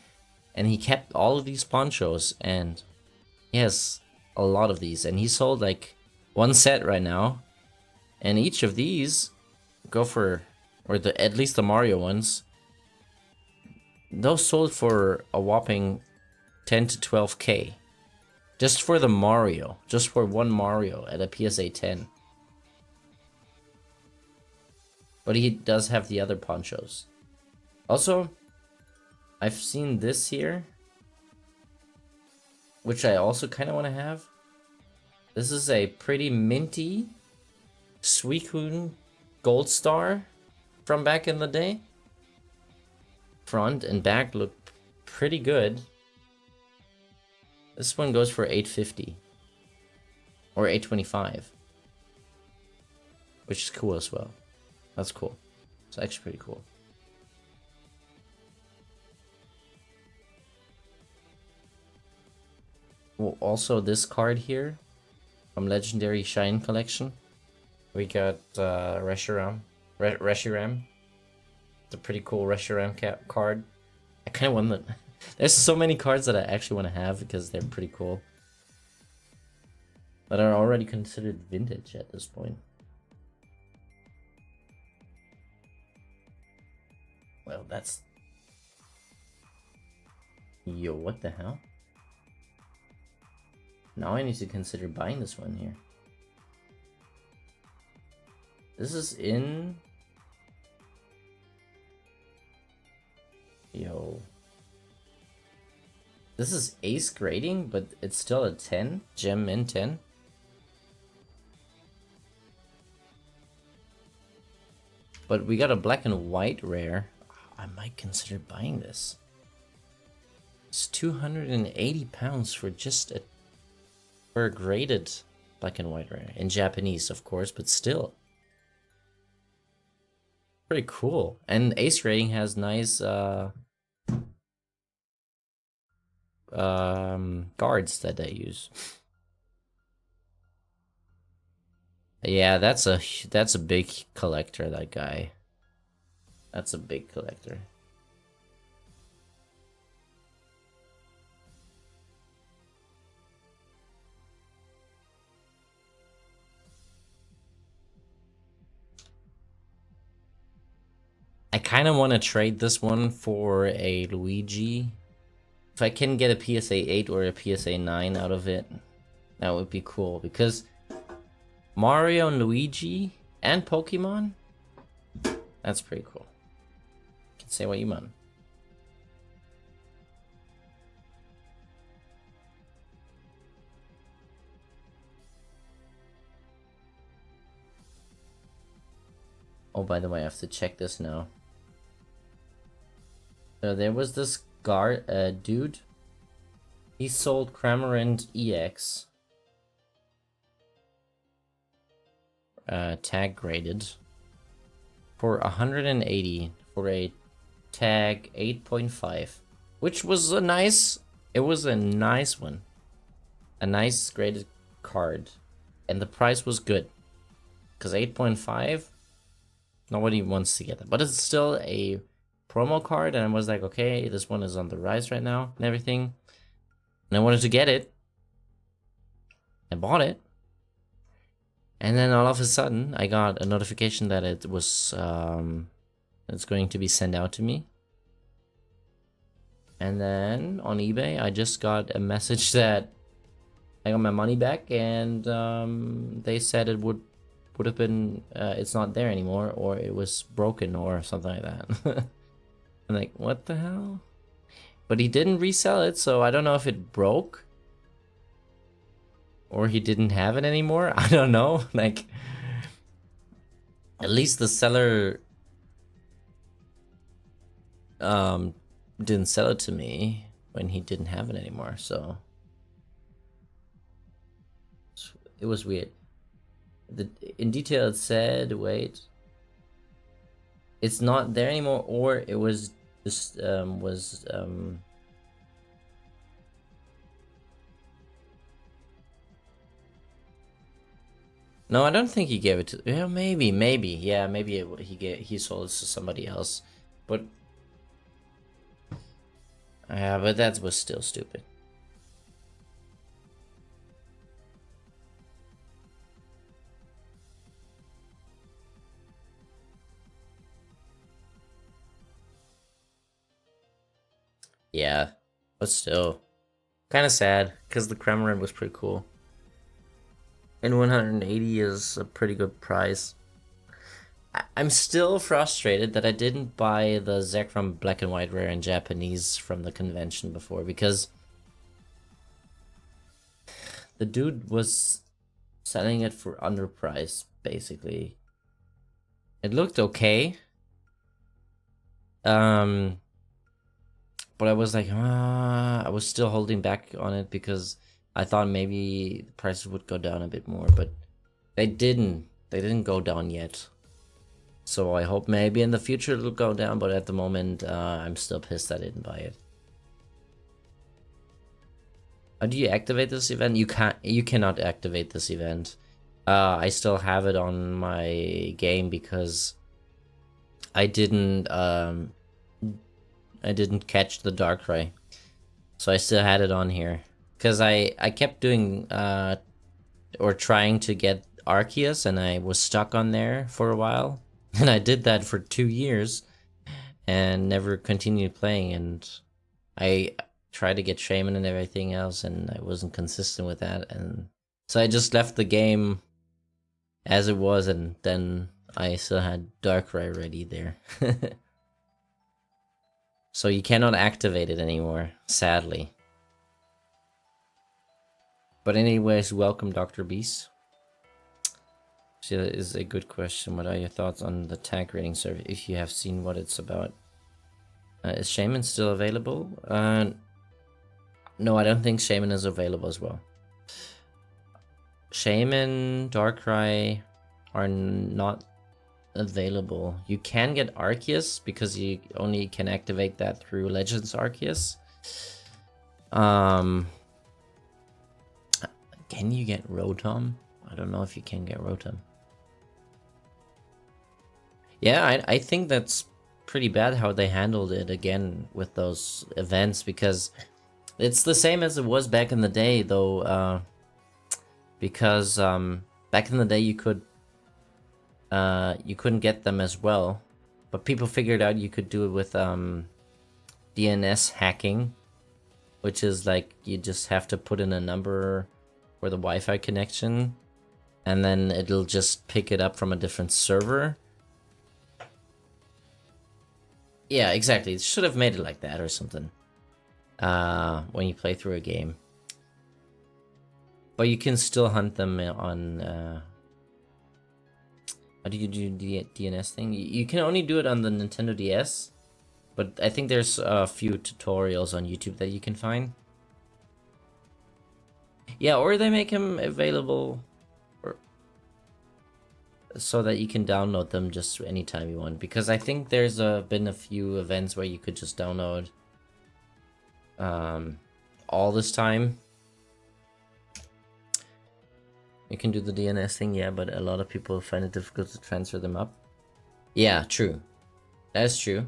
and he kept all of these ponchos, and he has a lot of these, and he sold like one set right now, and each of these go for, or at least the Mario ones, those sold for a whopping 10 to 12k just for the Mario, just for one Mario at a PSA 10. But he does have the other ponchos. Also, I've seen this here, which I also kind of want to have. This is a pretty minty Suicune Gold Star from back in the day. Front and back look pretty good. This one goes for 850 or 825, which is cool as well. That's cool. It's actually pretty cool. Well, also this card here from Legendary Shine Collection. We got Reshiram. Reshiram. It's a pretty cool Reshiram card. I kind of want the... There's so many cards that I actually want to have because they're pretty cool. But are already considered vintage at this point. Well, that's... Yo, what the hell? Now I need to consider buying this one here. This is in... Yo. This is ace grading, but it's still a 10. Gem min 10. But we got a black and white rare. I might consider buying this. It's 280 pounds for just a... for a graded black and white rare. In Japanese, of course, but still. Pretty cool. And ace grading has nice guards that they use. Yeah, that's a big collector, that guy. That's a big collector. I kind of want to trade this one for a Luigi. If I can get a PSA 8 or a PSA 9 out of it, that would be cool. Because Mario and Luigi and Pokemon, that's pretty cool. You can say what you want. Oh, by the way, I have to check this now. So there was this dude. He sold Cramorant EX. Tag graded. For 180 for a tag 8.5. Which was a nice... It was a nice one. A nice graded card. And the price was good. Because 8.5... Nobody wants to get that. But it's still a promo card, and I was like, okay, this one is on the rise right now and everything. And I wanted to get it. I bought it. And then all of a sudden, I got a notification that it was it's going to be sent out to me. And then on eBay, I just got a message that I got my money back, and they said it would have been it's not there anymore, or it was broken or something like that. I'm like, what the hell? But he didn't resell it, so I don't know if it broke or he didn't have it anymore. I don't know. Like, at least the seller didn't sell it to me when he didn't have it anymore, so it was weird. In detail, it said, wait, it's not there anymore, or it was just no, I don't think he gave it to. Yeah, maybe, yeah, maybe he sold it to somebody else, but yeah, but that was still stupid. Yeah, but still, kind of sad because the Cramorant was pretty cool. And 180 is a pretty good price. I'm still frustrated that I didn't buy the Zekrom Black and White Rare in Japanese from the convention before, because the dude was selling it for underpriced, basically. It looked okay. But I was like, I was still holding back on it because I thought maybe the prices would go down a bit more, but they didn't. They didn't go down yet. So I hope maybe in the future it'll go down, but at the moment I'm still pissed I didn't buy it. How do you activate this event? You cannot activate this event. I still have it on my game because I didn't catch the Darkrai, so I still had it on here because I kept doing or trying to get Arceus, and I was stuck on there for a while, and I did that for 2 years and never continued playing, and I tried to get Shaman and everything else, and I wasn't consistent with that, and so I just left the game as it was, and then I still had Darkrai ready there. So you cannot activate it anymore, sadly. But anyways, welcome, Dr. Beast. So that is a good question. What are your thoughts on the tag rating survey, if you have seen what it's about? Is Shaman still available? No, I don't think Shaman is available as well. Shaman, Darkrai are not available. You can get Arceus because you only can activate that through Legends Arceus. Can you get Rotom? I don't know if you can get Rotom. Yeah, I think that's pretty bad how they handled it again with those events, because it's the same as it was back in the day, though, because back in the day you couldn't get them as well, but people figured out you could do it with DNS hacking, which is like you just have to put in a number for the Wi-Fi connection, and then it'll just pick it up from a different server. Yeah, exactly. It should have made it like that or something. When you play through a game. But you can still hunt them on... how do you do the DNS thing? You can only do it on the Nintendo DS. But I think there's a few tutorials on YouTube that you can find. Yeah, or they make them available so that you can download them just anytime you want. Because I think there's been a few events where you could just download all this time. You can do the DNS thing, yeah, but a lot of people find it difficult to transfer them up. Yeah, true. That's true.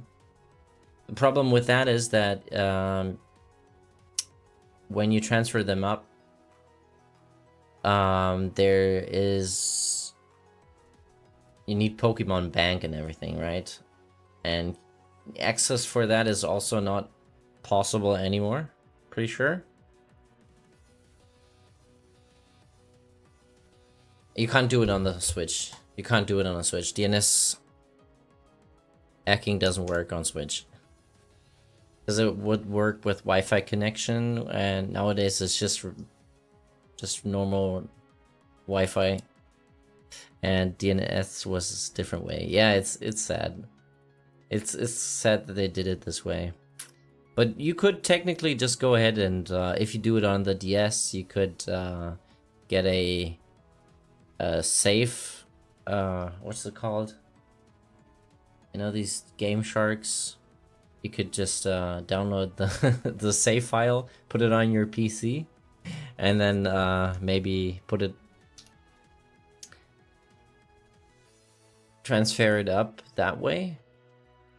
The problem with that is that when you transfer them up, there is... You need Pokemon Bank and everything, right? And access for that is also not possible anymore, pretty sure. You can't do it on the Switch. You can't do it on a Switch. DNS hacking doesn't work on Switch. Because it would work with Wi-Fi connection, and nowadays it's just normal Wi-Fi. And DNS was a different way. Yeah, it's sad. It's sad that they did it this way. But you could technically just go ahead and if you do it on the DS, you could get a safe. What's it called? You know, these Game Sharks. You could just download the the save file, put it on your PC, and then maybe transfer it up that way,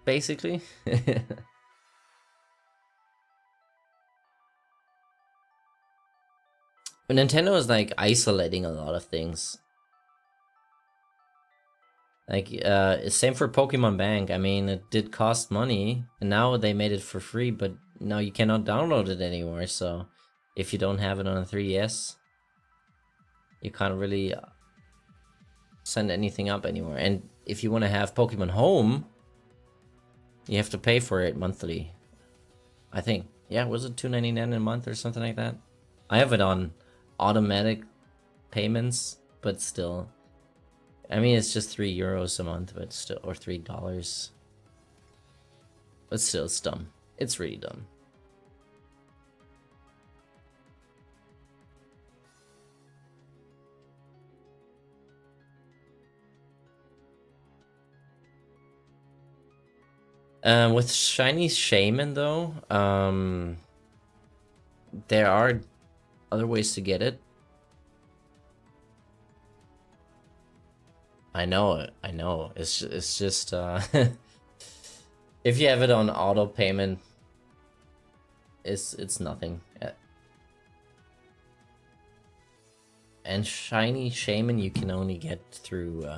basically. But Nintendo is like isolating a lot of things. Like, same for Pokemon Bank. I mean, it did cost money, and now they made it for free, but now you cannot download it anymore, so if you don't have it on a 3DS, you can't really send anything up anymore. And if you want to have Pokemon Home, you have to pay for it monthly, I think. Yeah, was it $2.99 a month or something like that? I have it on automatic payments, but still. I mean, it's just €3 a month, but still, or $3. But still, it's dumb. It's really dumb. With Shiny Shaman, though, there are other ways to get it. I know. It's just if you have it on auto payment, it's nothing. And Shiny Shaman you can only get through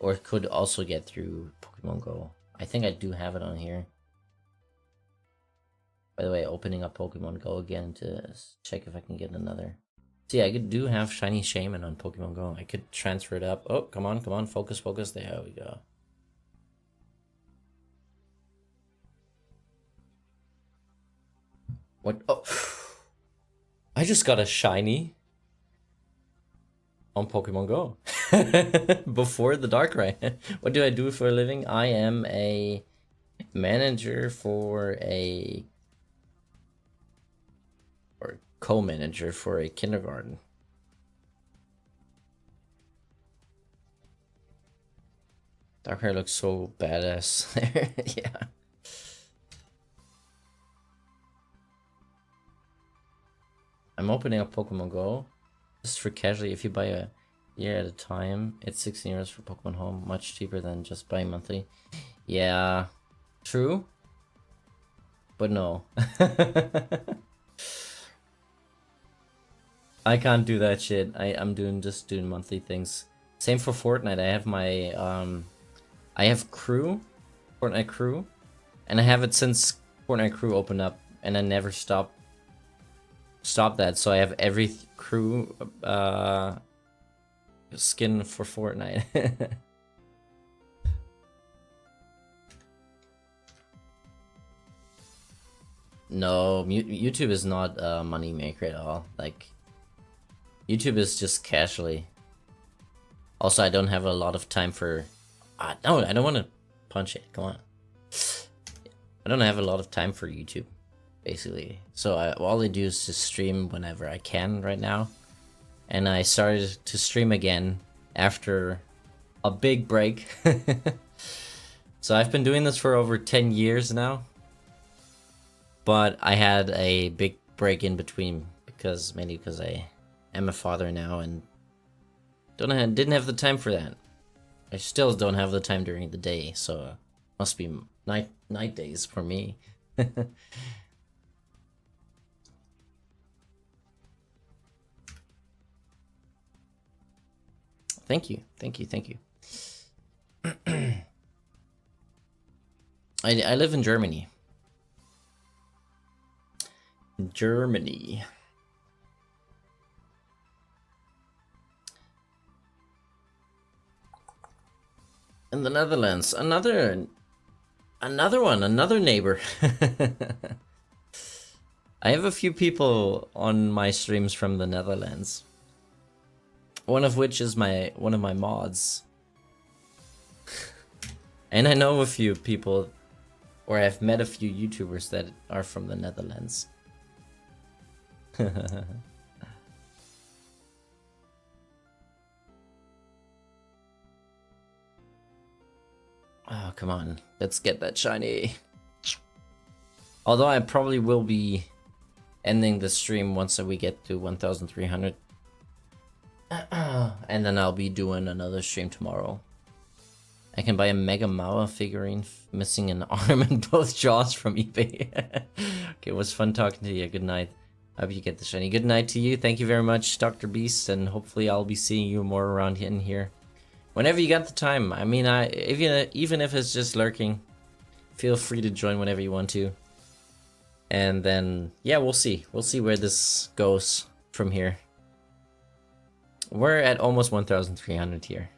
or could also get through Pokemon Go. I think I do have it on here. By the way, opening up Pokemon Go again to check if I can get another. See, I do have Shiny Shaman on Pokemon Go. I could transfer it up. Oh, come on, focus. There we go. What? Oh, I just got a Shiny on Pokemon Go before the Darkrai. What do I do for a living? I am a manager for a... or co-manager for a kindergarten. Darkrai looks so badass there. Yeah. I'm opening up Pokemon Go just for casually. If you buy a year at a time, it's €16 for Pokemon Home, much cheaper than just buying monthly. Yeah, true. But no. I can't do that shit. I'm just doing monthly things. Same for Fortnite. I have my I have crew, Fortnite crew, and I have it since Fortnite crew opened up, and I never stop that. So I have every crew skin for Fortnite. No, YouTube is not a money maker at all. Like, YouTube is just casually. Also, I don't have a lot of time for. No, I don't want to punch it. Come on. I don't have a lot of time for YouTube, basically. So all I do is just stream whenever I can right now. And I started to stream again after a big break. So I've been doing this for over 10 years now. But I had a big break in between mainly because I am a father now and didn't have the time for that. I still don't have the time during the day, so must be night days for me. Thank you. I live in Germany. Germany. In the Netherlands. Another neighbor. I have a few people on my streams from the Netherlands. One of which is one of my mods. And I know a few people, or I've met a few YouTubers that are from the Netherlands. Oh, come on. Let's get that shiny. Although I probably will be ending the stream once we get to 1,300. And then I'll be doing another stream tomorrow. I can buy a Mega Mawa figurine missing an arm and both jaws from eBay. Okay, it was fun talking to you. Good night. I hope you get the shiny. Good night to you. Thank you very much, Dr. Beast, and hopefully I'll be seeing you more around in here. Whenever you got the time. I mean, even if it's just lurking, feel free to join whenever you want to. And then, yeah, we'll see. We'll see where this goes from here. We're at almost 1,300 here.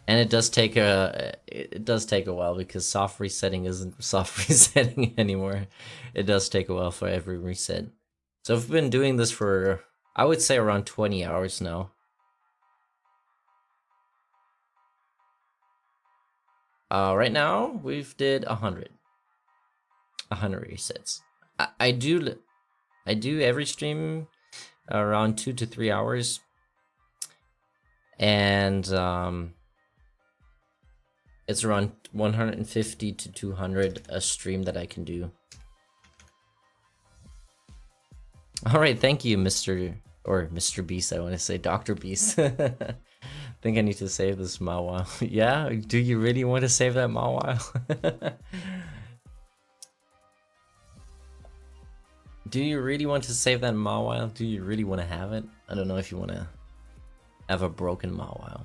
And it does take a while because soft resetting isn't soft resetting anymore. It does take a while for every reset. So I've been doing this for, I would say, around 20 hours now. Right now we've did 100 resets. I do every stream around 2 to 3 hours, and it's around 150 to 200 a stream that I can do. All right, thank you, Mr. Beast. I want to say Dr. Beast. I think I need to save this Mawile. Yeah, do you really want to save that Mawile? Do you really want to save that Mawile? Do you really want to have it? I don't know if you want to have a broken Mawile.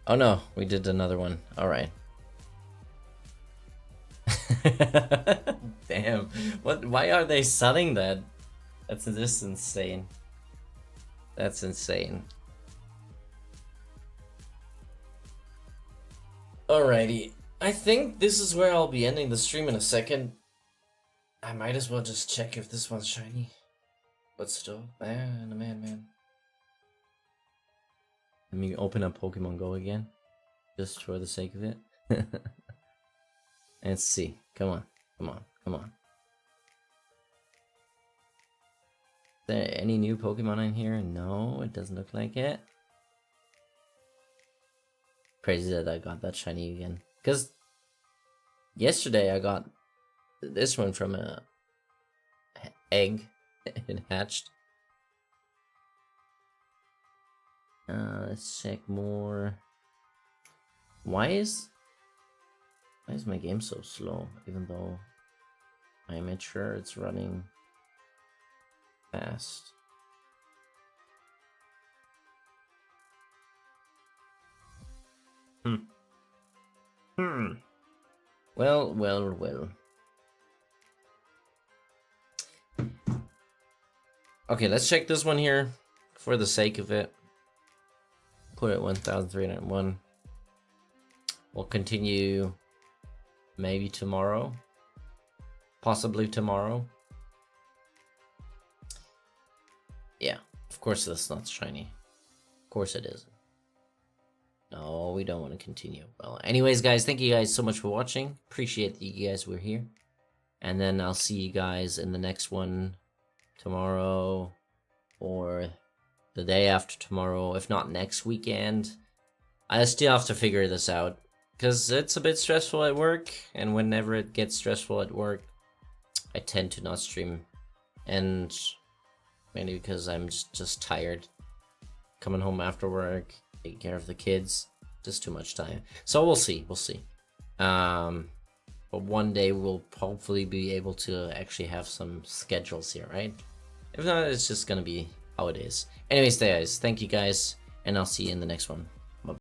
Oh no, we did another one. All right. Damn. What? Why are they selling that? That's just insane. That's insane. Alrighty. I think this is where I'll be ending the stream in a second. I might as well just check if this one's shiny. But still, man. Let me open up Pokemon Go again, just for the sake of it. Let's see. Come on. Is there any new Pokemon in here? No, it doesn't look like it. Crazy that I got that shiny again. Because yesterday I got this one from a egg. It hatched. Let's check more. Why is my game so slow? Even though I am sure it's running fast. Well. Okay, let's check this one here for the sake of it. Put it 1301. We'll continue maybe tomorrow. Possibly tomorrow. Yeah, of course that's not shiny. Of course it isn't. No, we don't want to continue. Well, anyways, guys, thank you guys so much for watching. Appreciate that you guys were here. And then I'll see you guys in the next one tomorrow or the day after tomorrow, if not next weekend. I still have to figure this out because it's a bit stressful at work, and whenever it gets stressful at work, I tend to not stream, and mainly because I'm just tired. Coming home after work, taking care of the kids, just too much time. So we'll see. But one day we'll hopefully be able to actually have some schedules here, right? If not, it's just gonna be how it is. Anyways, guys, thank you guys, and I'll see you in the next one.